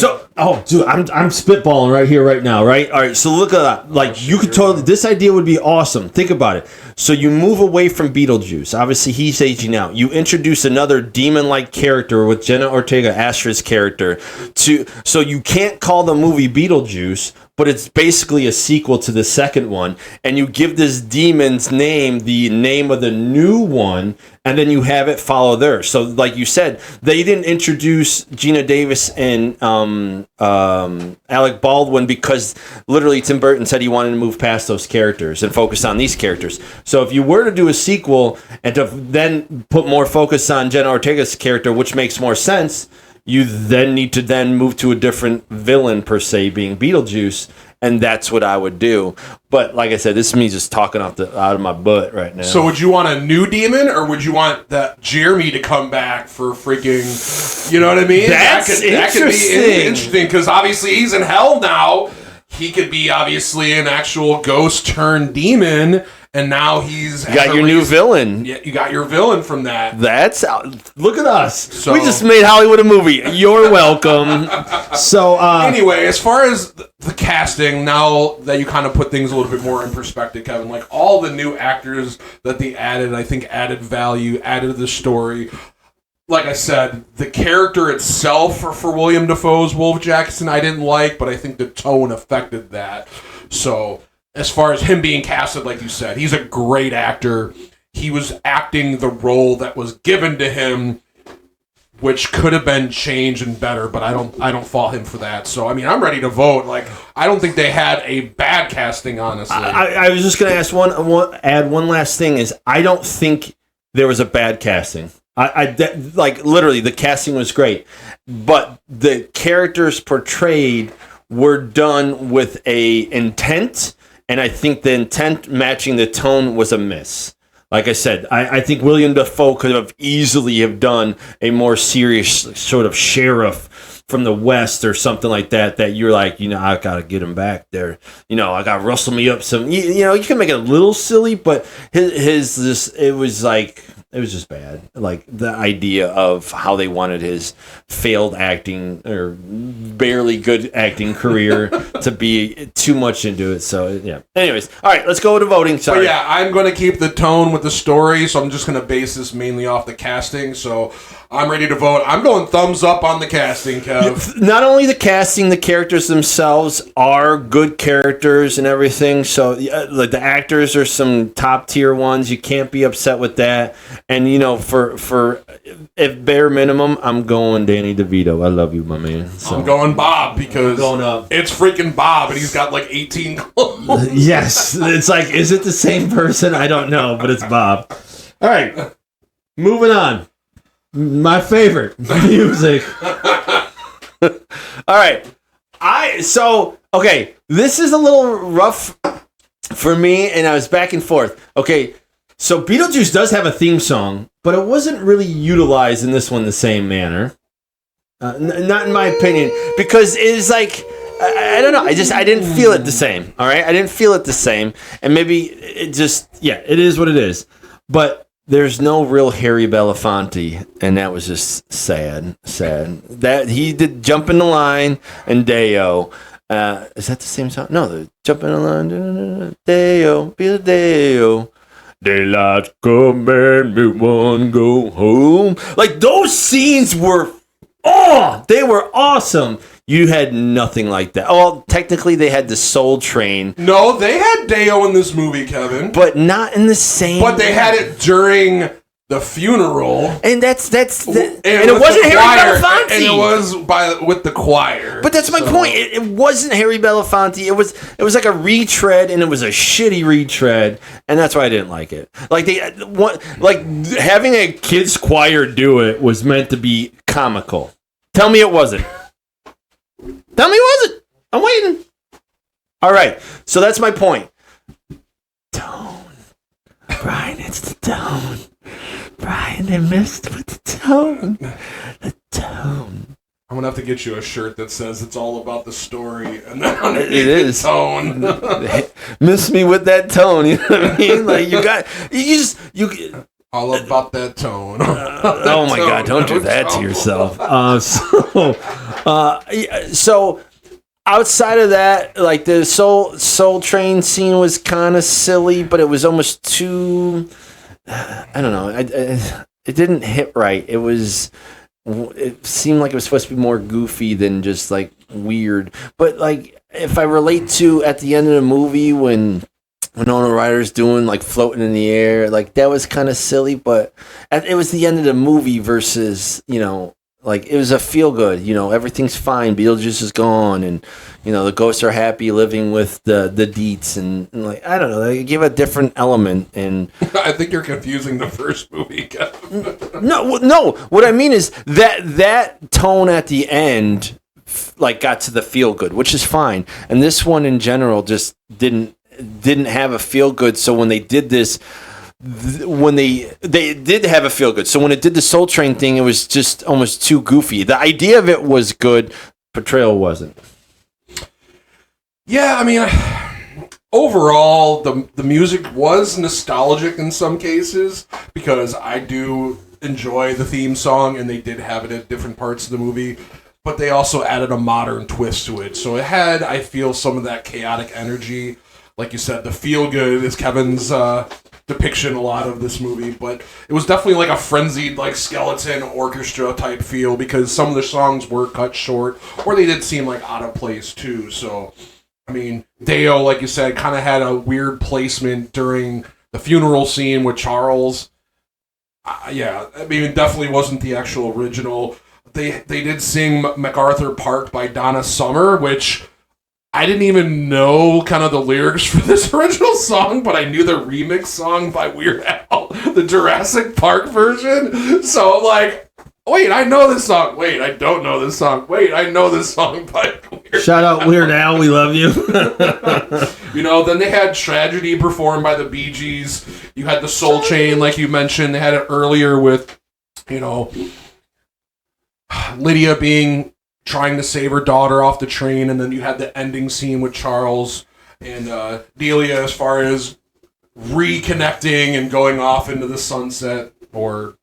dude, I'm spitballing right here, right now, right? All right, so look at that. Like, you could totally, this idea would be awesome. Think about it. So you move away from Beetlejuice. Obviously, he's aging out. You introduce another demon-like character with Jenna Ortega, Astra's character, so you can't call the movie Beetlejuice, but it's basically a sequel to the second one, and you give this demon's name the name of the new one, and then you have it follow there. So, like you said, they didn't introduce Gina Davis and Alec Baldwin because literally Tim Burton said he wanted to move past those characters and focus on these characters. So if you were to do a sequel and to then put more focus on Jenna Ortega's character, which makes more sense, you then need to then move to a different villain, per se, being Beetlejuice, and that's what I would do. But like I said, this is me just talking out of my butt right now. So would you want a new demon, or would you want that Jeremy to come back for freaking, you know what I mean? That could be interesting, because obviously he's in hell now. He could be obviously an actual ghost turned demon, and now he's got your new villain. Yeah, you got your villain from that. Look at us. So, we just made Hollywood a movie. You're welcome. So anyway, as far as the casting, now that you kind of put things a little bit more in perspective, Kevin, like all the new actors that they added, I think added value, added to the story. Like I said, the character itself for William Dafoe's Wolf Jackson I didn't like, but I think the tone affected that. So as far as him being casted, like you said, he's a great actor. He was acting the role that was given to him, which could have been changed and better, but I don't fault him for that. So, I mean, I'm ready to vote. Like, I don't think they had a bad casting, honestly. I was just going to add one last thing is I don't think there was a bad casting. Like, literally, the casting was great, but the characters portrayed were done with a intent, and I think the intent matching the tone was a miss. Like I said, I think William Dafoe could have easily have done a more serious sort of sheriff from the West or something like that you're like, I got to get him back there. I got to rustle me up some, you can make it a little silly, but it was like, It was just bad. Like the idea of how they wanted his failed acting or barely good acting career to be too much into it. So yeah. Anyways, all right, let's go to voting. Sorry. But yeah, I'm going to keep the tone with the story, so I'm just going to base this mainly off the casting. So I'm ready to vote. I'm going thumbs up on the casting, Kev. Not only the casting, the characters themselves are good characters and everything. So like the actors are some top tier ones. You can't be upset with that. And you know, for at bare minimum, I'm going Danny DeVito. I love you, my man. So. I'm going Bob because going up. It's freaking Bob, and he's got like 18 clothes. Yes, it's like, is it the same person? I don't know, but it's Bob. All right, moving on. My favorite music. All right. Okay, this is a little rough for me, and I was back and forth. Okay, so Beetlejuice does have a theme song, but it wasn't really utilized in this one the same manner. Not in my opinion, because it is like, I don't know. I didn't feel it the same. All right, I didn't feel it the same, and maybe it just, yeah, it is what it is. But there's no real Harry Belafonte, and that was just sad. That he did Jump in the Line and Deo. Is that the same song? No, the Jump in the Line, Deo, be the Deo. Daylight's coming, me one go home. Like those scenes were, they were awesome. You had nothing like that. Well, technically they had the Soul Train. No, they had Deo in this movie, Kevin. But not in the same But they had it during the funeral. And and it wasn't Harry Belafonte. And it was with the choir. But that's my point. It wasn't Harry Belafonte. It was like a retread, and it was a shitty retread, and that's why I didn't like it. Like having a kids choir do it was meant to be comical. Tell me it wasn't. Tell me it wasn't. I'm waiting. All right. So that's my point. Tone. Brian, it's the tone. Brian, they missed with the tone. The tone. I'm going to have to get you a shirt that says it's all about the story. And then underneath it is. The tone. Miss me with that tone. You know what I mean? Like you all about that tone. Oh my God! Don't do that to yourself. So outside of that, like the Soul Train scene was kind of silly, but it was almost too. I don't know. It didn't hit right. It seemed like it was supposed to be more goofy than just like weird. But like, if I relate to at the end of the movie when Winona Ryder's doing like floating in the air, like that was kind of silly, but it was the end of the movie versus, you know, like it was a feel good, you know, everything's fine, Beetlejuice is gone, and you know the ghosts are happy living with the Deets, and like I don't know, they give a different element. And I think you're confusing the first movie. No. What I mean is that tone at the end, like got to the feel good, which is fine, and this one in general just didn't have a feel good. So when they did this, when they did have a feel good. So when it did the Soul Train thing, it was just almost too goofy. The idea of it was good, portrayal wasn't. Yeah, I mean, overall, the music was nostalgic in some cases because I do enjoy the theme song, and they did have it at different parts of the movie. But they also added a modern twist to it, so it had, I feel, some of that chaotic energy. Like you said, the feel good is Kevin's depiction a lot of this movie, but it was definitely like a frenzied, like skeleton orchestra type feel because some of the songs were cut short, or they did seem like out of place too. So, I mean, Deo, like you said, kind of had a weird placement during the funeral scene with Charles. Yeah, I mean, it definitely wasn't the actual original. They did sing MacArthur Park by Donna Summer, which I didn't even know kind of the lyrics for this original song, but I knew the remix song by Weird Al, the Jurassic Park version. So I'm like, wait, I know this song. Wait, I don't know this song. Wait, I know this song by Weird Al. Shout out Weird Al, we love you. You know, then they had Tragedy performed by the Bee Gees. You had the Soul Train, like you mentioned. They had it earlier with, you know, Lydia trying to save her daughter off the train, and then you had the ending scene with Charles and Delia as far as reconnecting and going off into the sunset. or,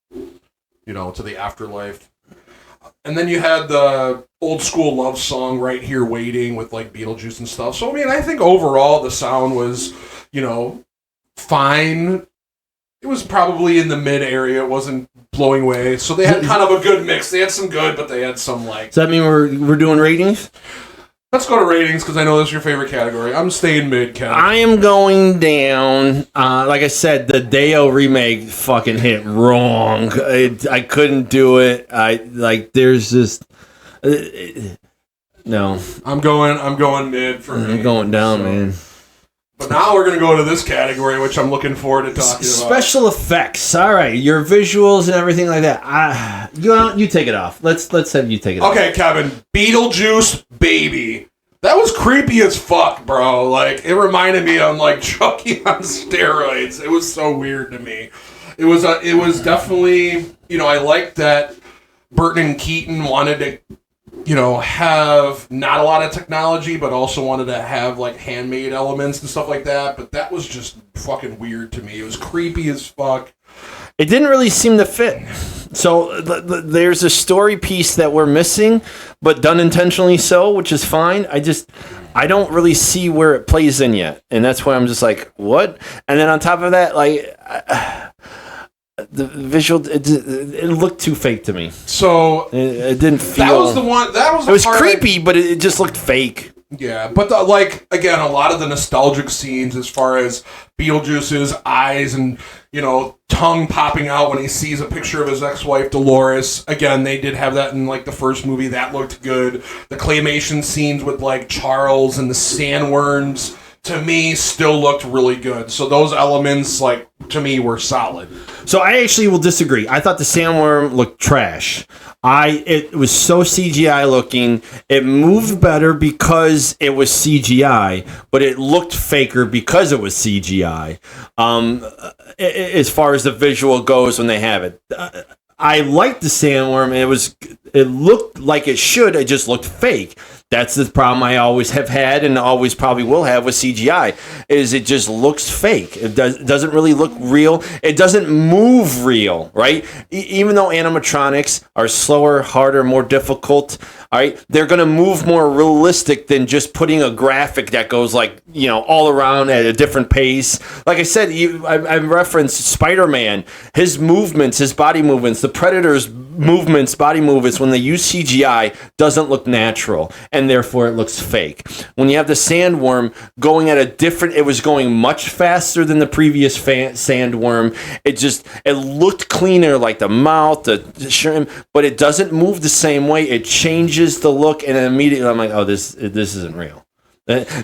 to the afterlife. And then you had the old school love song Right Here Waiting with like Beetlejuice and stuff. So, I mean, I think overall the sound was, fine. It was probably in the mid area. It wasn't blowing away. So they had kind of a good mix. They had some good, but they had some like... Does that mean we're doing ratings? Let's go to ratings because I know this is your favorite category. I'm staying mid, Ken. I am going down. Like I said, the Deo remake fucking hit wrong. I couldn't do it. There's just... no. I'm going mid for me. I'm going down, man. But now we're going to go to this category, which I'm looking forward to talking about. Special effects. All right, your visuals and everything like that. You take it off. Let's have you take it off. Okay, Kevin. Beetlejuice Baby. That was creepy as fuck, bro. Like, it reminded me of like Chucky on steroids. It was so weird to me. It was definitely, I liked that Burton and Keaton wanted to have not a lot of technology, but also wanted to have like handmade elements and stuff like that. But that was just fucking weird to me. It was creepy as fuck. It didn't really seem to fit. So there's a story piece that we're missing, but done intentionally so, which is fine. I don't really see where it plays in yet. And that's why I'm just like, what? And then on top of that, like... the visual, it looked too fake to me. So it didn't feel. That was the one. That was. It was creepy, but it just looked fake. Yeah, but again, a lot of the nostalgic scenes, as far as Beetlejuice's eyes and tongue popping out when he sees a picture of his ex-wife Dolores. Again, they did have that in like the first movie. That looked good. The claymation scenes with like Charles and the sandworms, to me, still looked really good. So those elements, like, to me, were solid. So I actually will disagree. I thought the sandworm looked trash. It was so CGI looking. It moved better because it was CGI, but it looked faker because it was CGI. As far as the visual goes when they have it. I liked the sandworm. It looked like it should. It just looked fake. That's the problem I always have had and always probably will have with CGI, is it just looks fake. It doesn't really look real. It doesn't move real, right? Even though animatronics are slower, harder, more difficult, all right, they're going to move more realistic than just putting a graphic that goes like, all around at a different pace. Like I said, I referenced Spider-Man, his movements, his body movements, the Predator's movements, body movements, when they use CGI, doesn't look natural, and therefore it looks fake. When you have the sandworm going at it was going much faster than the previous sandworm. It looked cleaner, like the mouth, the shrimp, but it doesn't move the same way. It changes the look, and then immediately I'm like, oh, this isn't real.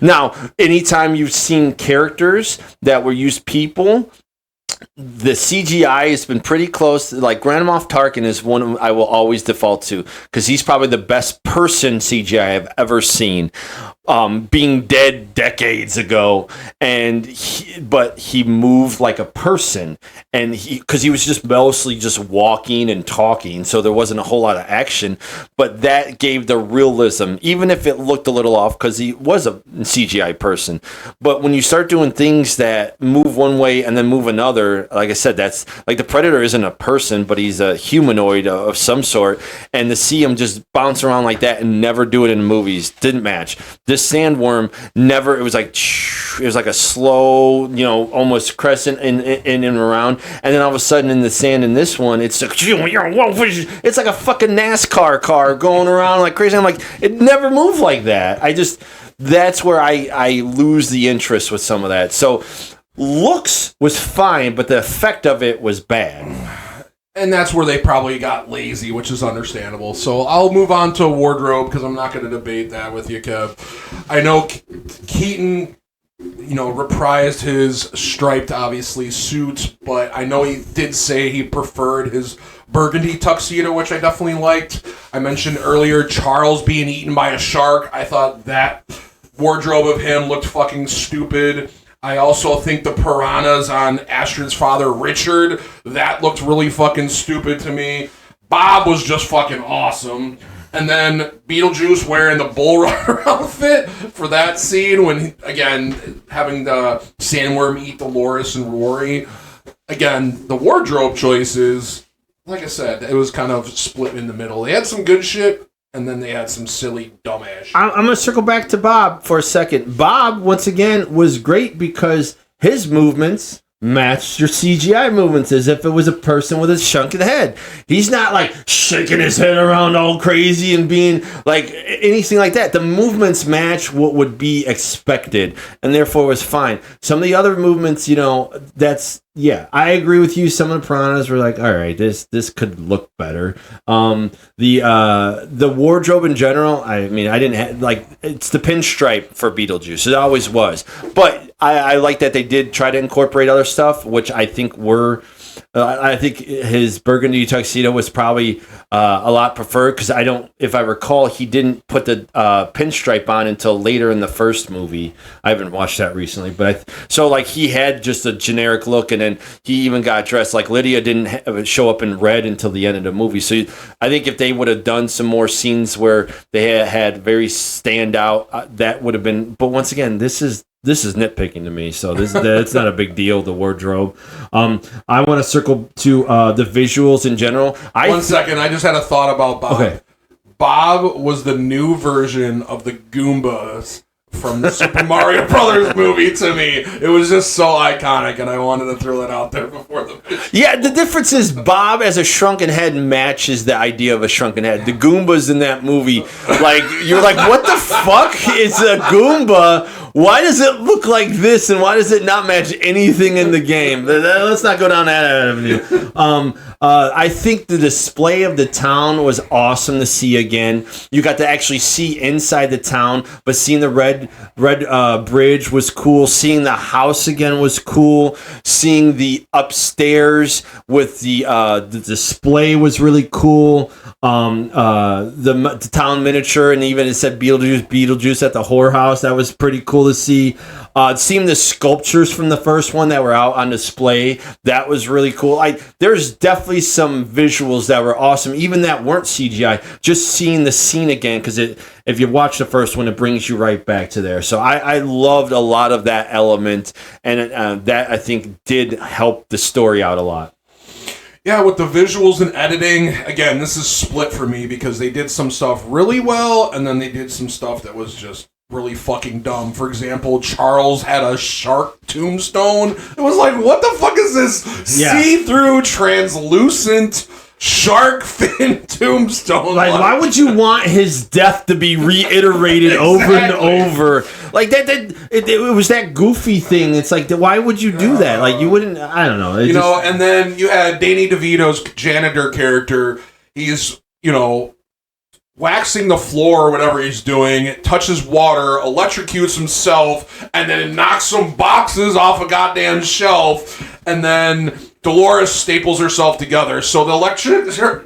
Now, anytime you've seen characters that were used people, the CGI has been pretty close. Like Grand Moff Tarkin is one I will always default to because he's probably the best person CGI I've ever seen. Being dead decades ago, but he moved like a person, and because he was just mostly just walking and talking, so there wasn't a whole lot of action. But that gave the realism, even if it looked a little off, because he was a CGI person. But when you start doing things that move one way and then move another, like I said, that's like the Predator isn't a person, but he's a humanoid of some sort, and to see him just bounce around like that and never do it in movies didn't match. This sandworm never. It was like a slow, almost crescent in and around, and then all of a sudden in the sand in this one, it's like a fucking NASCAR car going around like crazy. I'm like, it never moved like that. That's where I lose the interest with some of that. So looks was fine, but the effect of it was bad. And that's where they probably got lazy, which is understandable. So I'll move on to wardrobe because I'm not going to debate that with you, Kev. I know Keaton, reprised his striped, obviously, suit, but I know he did say he preferred his burgundy tuxedo, which I definitely liked. I mentioned earlier Charles being eaten by a shark. I thought that wardrobe of him looked fucking stupid. I also think the piranhas on Astrid's father, Richard, that looked really fucking stupid to me. Bob was just fucking awesome. And then Beetlejuice wearing the bull rider outfit for that scene when, again, having the sandworm eat Dolores and Rory. again, the wardrobe choices, like I said, it was kind of split in the middle. They had some good shit, and then they had some silly, dumbass shit. I'm going to circle back to Bob for a second. Bob, once again, was great because his movements matched your CGI movements as if it was a person with a shrunken head. He's not like shaking his head around all crazy and being like anything like that. The movements match what would be expected, and therefore was fine. Some of the other movements, I agree with you. Some of the piranhas were like, all right, this could look better. The wardrobe in general, I mean, I didn't have, like, it's the pinstripe for Beetlejuice. It always was. But I like that they did try to incorporate other stuff, which I think I think his burgundy tuxedo was probably a lot preferred because if I recall, he didn't put the pinstripe on until later in the first movie. I haven't watched that recently, but he had just a generic look, and then he even got dressed like Lydia didn't show up in red until the end of the movie. So I think if they would have done some more scenes where they had very standout, that would have been. But once again, this is nitpicking to me, so it's not a big deal, the wardrobe. I want to circle to the visuals in general. One second, I just had a thought about Bob. Okay. Bob was the new version of the Goombas from the Super Mario Brothers movie to me. It was just so iconic, and I wanted to throw that out there before the video. Yeah, the difference is Bob as a shrunken head matches the idea of a shrunken head. The Goombas in that movie, like, you're like, what the fuck is a Goomba? Why does it look like this, and why does it not match anything in the game? Let's not go down that avenue. I think the display of the town was awesome to see again. You got to actually see inside the town, but seeing the red bridge was cool. Seeing the house again was cool. Seeing the upstairs with the display was really cool. The town miniature, and even it said Beetlejuice at the whorehouse. That was pretty cool to see. Seeing the sculptures from the first one that were out on display, that was really cool. There's definitely some visuals that were awesome, even that weren't CGI. Just seeing the scene again, because if you watch the first one, it brings you right back to there. So I loved a lot of that element, and that I think did help the story out a lot. Yeah, with the visuals and editing, again, this is split for me because they did some stuff really well, and then they did some stuff that was just really fucking dumb. For example, Charles had a shark tombstone. It was like, what the fuck is this see-through, translucent shark fin tombstone? Like, why would you want his death to be reiterated over and over? Like, it was that goofy thing. It's like, why would you do that? Like, you wouldn't, I don't know. And then you had Danny DeVito's janitor character. He's, waxing the floor or whatever he's doing, touches water, electrocutes himself, and then knocks some boxes off a goddamn shelf, and then Dolores staples herself together. So the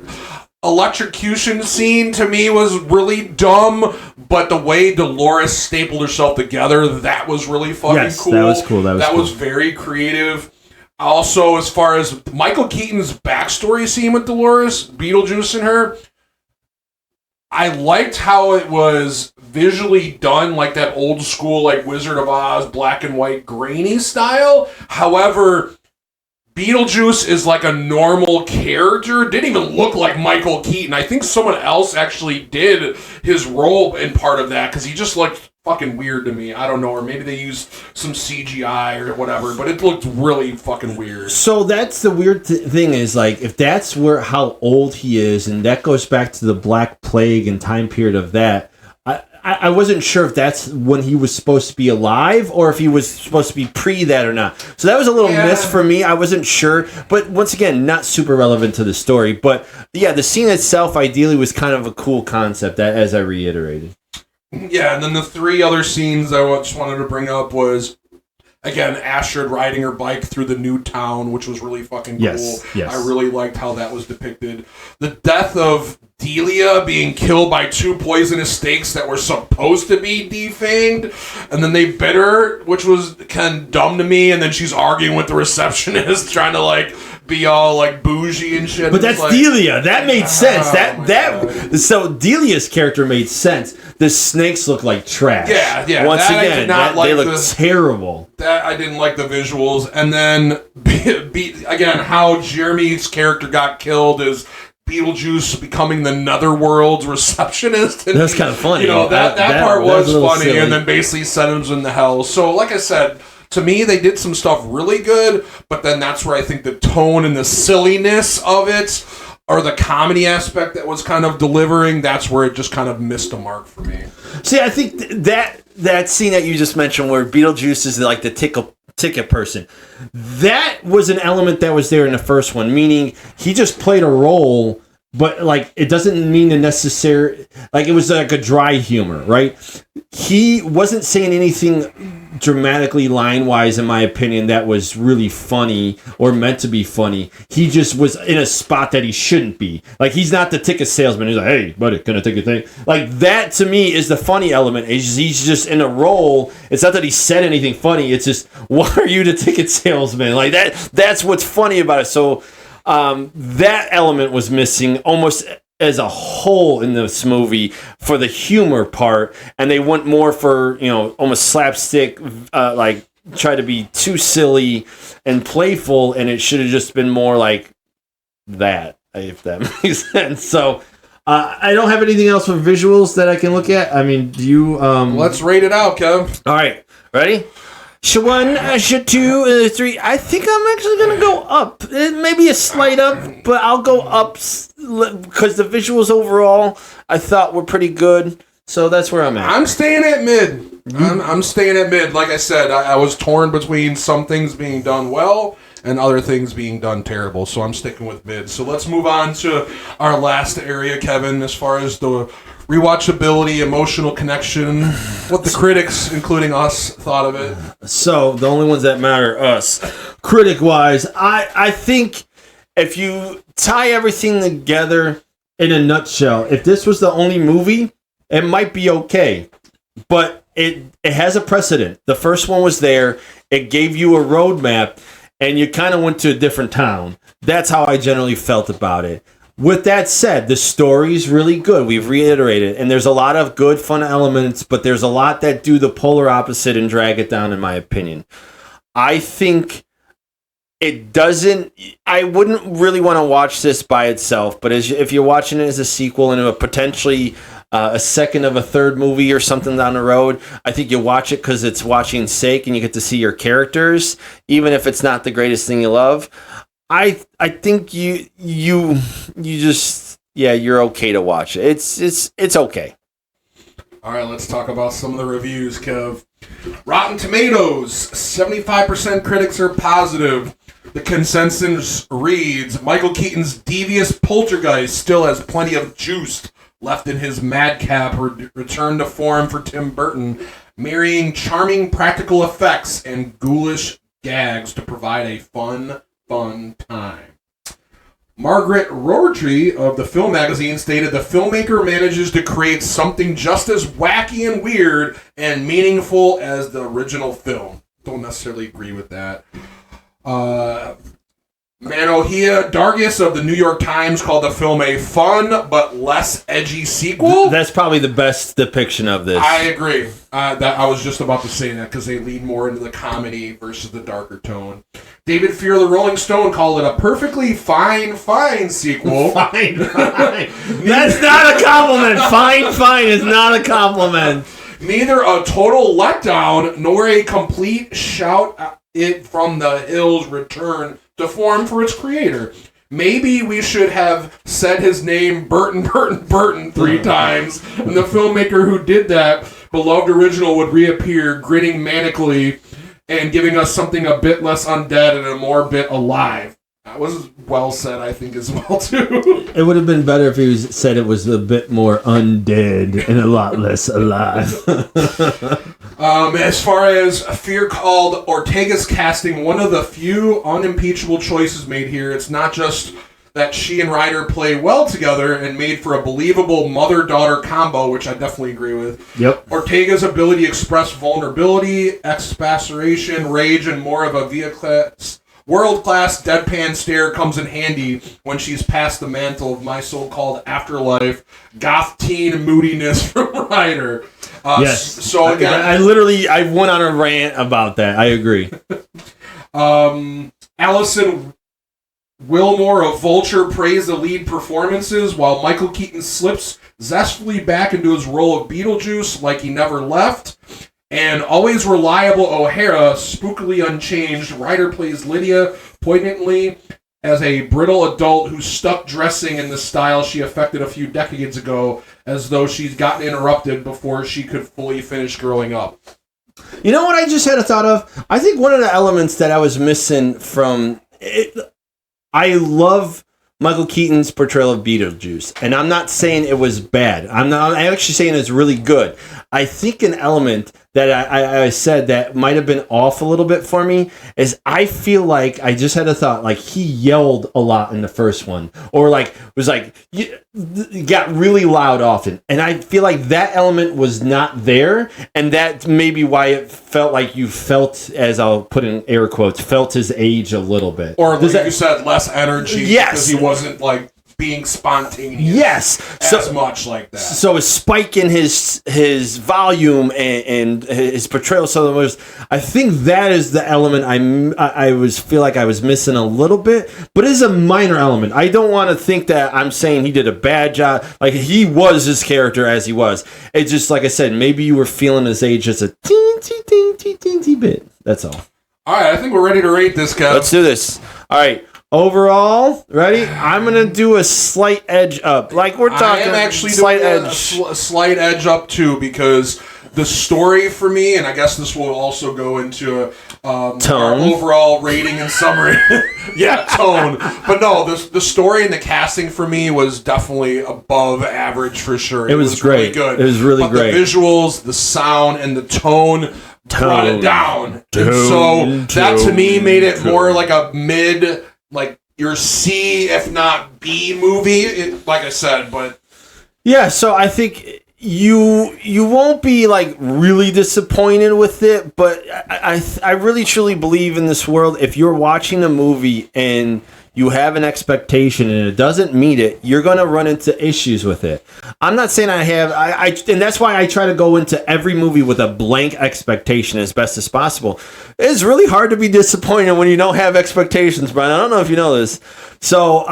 electrocution scene to me was really dumb, but the way Dolores stapled herself together, that was really fucking cool. That was cool. That was very creative. Also, as far as Michael Keaton's backstory scene with Dolores, Beetlejuice and her, I liked how it was visually done, like that old school, like Wizard of Oz, black and white, grainy style. However, Beetlejuice is like a normal character. Didn't even look like Michael Keaton. I think someone else actually did his role in part of that because he just looked fucking weird to me. I don't know, or maybe they used some CGI or whatever, but it looked really fucking weird. So that's the weird thing is, like, if that's how old he is, and that goes back to the Black Plague and time period of that, I wasn't sure if that's when he was supposed to be alive or if he was supposed to be pre that or not. So that was a little miss for me. I wasn't sure. But once again, not super relevant to the story. But yeah, the scene itself ideally was kind of a cool concept, as I reiterated. Yeah, and then the three other scenes I just wanted to bring up was, again, Astrid riding her bike through the new town, which was really fucking cool. Yes. I really liked how that was depicted. The death of Delia being killed by 2 poisonous snakes that were supposed to be defanged, and then they bit her, which was kind of dumb to me, and then she's arguing with the receptionist, trying to, like, be all, like, bougie and shit. But that's like, Delia. That made sense. So Delia's character made sense. The snakes look like trash. Yeah. Once again, they look terrible. That I didn't like the visuals. And then, again, how Jeremy's character got killed is Beetlejuice becoming the Netherworld's receptionist. And, that's kind of funny. You know, that part was funny, silly. And then basically sent him in the hell. So, like I said, to me, they did some stuff really good, but then that's where I think the tone and the silliness of it, or the comedy aspect that was kind of delivering, that's where it just kind of missed a mark for me. See, I think that scene that you just mentioned where Beetlejuice is like the ticket person, that was an element that was there in the first one, meaning he just played a role, but like it doesn't mean the necessary, like it was like a dry humor, right? He wasn't saying anything dramatically line-wise, in my opinion, that was really funny or meant to be funny. He just was in a spot that he shouldn't be. Like, he's not the ticket salesman. He's like, hey, buddy, can I take a thing? Like, that, to me, is the funny element. He's just in a role. It's not that he said anything funny. It's just, why are you the ticket salesman? Like, that's what's funny about it. So, that element was missing almost as a whole in this movie for the humor part, and they went more for, you know, almost slapstick, like try to be too silly and playful, and it should have just been more like that, if that makes sense. So I don't have anything else for visuals that I can look at. I mean, do you let's rate it out, Kev. All right, ready? Should 1, should 2, 3. I think I'm actually going to go up. Maybe a slight up, but I'll go up because the visuals overall I thought were pretty good. So that's where I'm at. I'm staying at mid. I'm staying at mid. Like I said, I was torn between some things being done well and other things being done terrible. So I'm sticking with mid. So let's move on to our last area, Kevin, as far as the rewatchability, emotional connection, what the critics, including us, thought of it. So, the only ones that matter, us. Critic-wise, I think if you tie everything together in a nutshell, if this was the only movie, it might be okay. But it has a precedent. The first one was there. It gave you a roadmap, and you kind of went to a different town. That's how I generally felt about it. With that said, the story's really good. We've reiterated, and there's a lot of good, fun elements, but there's a lot that do the polar opposite and drag it down, in my opinion. I think it doesn't... I wouldn't really want to watch this by itself, but if you're watching it as a sequel and a potentially a second of a third movie or something down the road, I think you watch it because it's watching sake and you get to see your characters, even if it's not the greatest thing you love. I think you just, yeah, you're okay to watch it. It's okay. All right, let's talk about some of the reviews, Kev. Rotten Tomatoes, 75% critics are positive. The consensus reads, Michael Keaton's devious poltergeist still has plenty of juice left in his madcap return to form for Tim Burton, marrying charming practical effects and ghoulish gags to provide a fun time. Margaret Roertree of the Film Magazine stated the filmmaker manages to create something just as wacky and weird and meaningful as the original film. Don't necessarily agree with that. Manohia Dargis of the New York Times called the film a fun but less edgy sequel. That's probably the best depiction of this. I agree. I was just about to say that because they lead more into the comedy versus the darker tone. David Fear of the Rolling Stone called it a perfectly fine sequel. Fine. That's not a compliment. Fine is not a compliment. Neither a total letdown nor a complete shout it from the hills return to form for its creator. Maybe we should have said his name Burton 3 times, and the filmmaker who did that beloved original would reappear, grinning manically and giving us something a bit less undead and a more bit alive. That was well said, I think, as well, too. It would have been better if he said it was a bit more undead and a lot less alive. As far as Fear called Ortega's casting one of the few unimpeachable choices made here, it's not just that she and Ryder play well together and made for a believable mother-daughter combo, which I definitely agree with. Yep. Ortega's ability to express vulnerability, exasperation, rage, and more of a world-class deadpan stare comes in handy when she's past the mantle of my so-called afterlife goth teen moodiness from Ryder. Yes. So again, I went on a rant about that. I agree. Allison Wilmore of Vulture praised the lead performances, while Michael Keaton slips zestfully back into his role of Beetlejuice like he never left. And always reliable O'Hara, spookily unchanged. Ryder plays Lydia poignantly as a brittle adult who's stuck dressing in the style she affected a few decades ago, as though she's gotten interrupted before she could fully finish growing up. You know what I just had a thought of? I think one of the elements that I was missing from it, I love Michael Keaton's portrayal of Beetlejuice, and I'm not saying it was bad. I'm actually saying it's really good. I think an element that I said that might have been off a little bit for me is I feel like I just had a thought, like he yelled a lot in the first one, or like was like got really loud often, and I feel like that element was not there, and that may be why it felt like you felt, as I'll put in air quotes, felt his age a little bit, or like you said, less energy. Yes, because he wasn't like being spontaneous. Yes, as much like that. So a spike in his volume and his portrayal. So I think that is the element I feel like I was missing a little bit, but it is a minor element. I don't want to think that I'm saying he did a bad job. Like he was his character as he was. It's just like I said, maybe you were feeling his age just a teensy bit. That's all. All right, I think we're ready to rate this, Kev. Let's do this. All right. Overall, ready? I'm gonna do a slight edge up. Like we're talking. I am actually slight doing edge. a slight edge up too, because the story for me, and I guess this will also go into our overall rating and summary. Yeah, tone. But no, the story and the casting for me was definitely above average for sure. It was great. Really good. It was really great. The visuals, the sound, and the tone brought it down. And so that to me made it more like a mid, like your C, if not B movie, like I said. But yeah, so I think you won't be like really disappointed with it, but I really truly believe in this world, if you're watching a movie and you have an expectation and it doesn't meet it, you're going to run into issues with it. I'm not saying I have, and that's why I try to go into every movie with a blank expectation as best as possible. It's really hard to be disappointed when you don't have expectations, Brian. I don't know if you know this. So,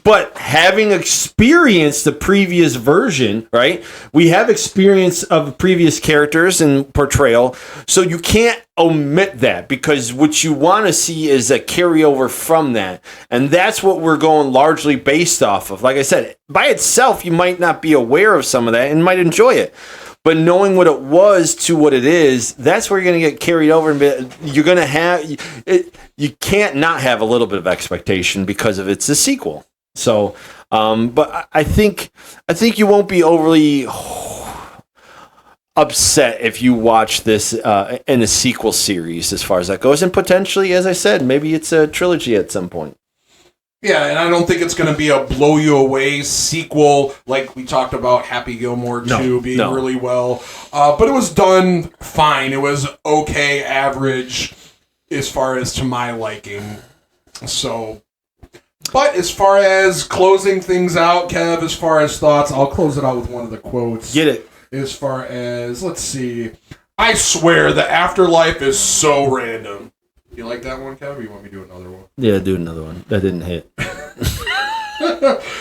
but having experienced the previous version, right? We have experience of previous characters and portrayal, so you can't omit that, because what you want to see is a carryover from that, and that's what we're going largely based off of. Like I said, by itself, you might not be aware of some of that and might enjoy it. But knowing what it was to what it is, that's where you're going to get carried over. And you're going to have it. You can't not have a little bit of expectation because of it's a sequel. So, but I think you won't be overly upset if you watch this in a sequel series as far as that goes. And potentially, as I said, maybe it's a trilogy at some point. Yeah, and I don't think it's going to be a blow-you-away sequel like we talked about Happy Gilmore 2 being really well. But it was done fine. It was okay, average, as far as to my liking. So, but as far as closing things out, Kev, as far as thoughts, I'll close it out with one of the quotes. Get it. As far as, let's see, I swear the afterlife is so random. You like that one, Kev, or you want me to do another one? Yeah, do another one. That didn't hit.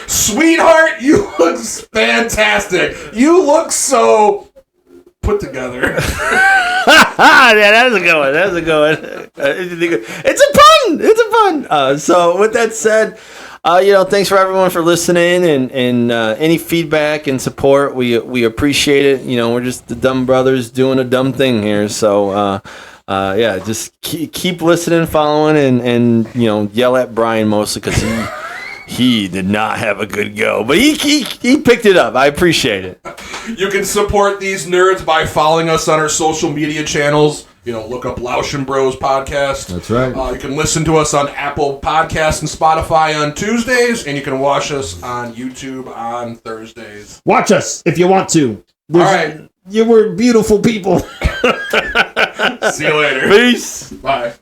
Sweetheart, you look fantastic. You look so put together. Yeah, that's a good one. That's a good one. It's a pun. It's a pun. So with that said, thanks for everyone for listening and any feedback and support. We appreciate it. We're just the dumb brothers doing a dumb thing here. So, just keep listening, following, and yell at Brian mostly because he did not have a good go, but he picked it up. I appreciate it. You can support these nerds by following us on our social media channels. look up Louchen Bros podcast. That's right. You can listen to us on Apple Podcasts and Spotify on Tuesdays, and you can watch us on YouTube on Thursdays. Watch us if you want to. All right. You were beautiful people. See you later. Peace. Bye.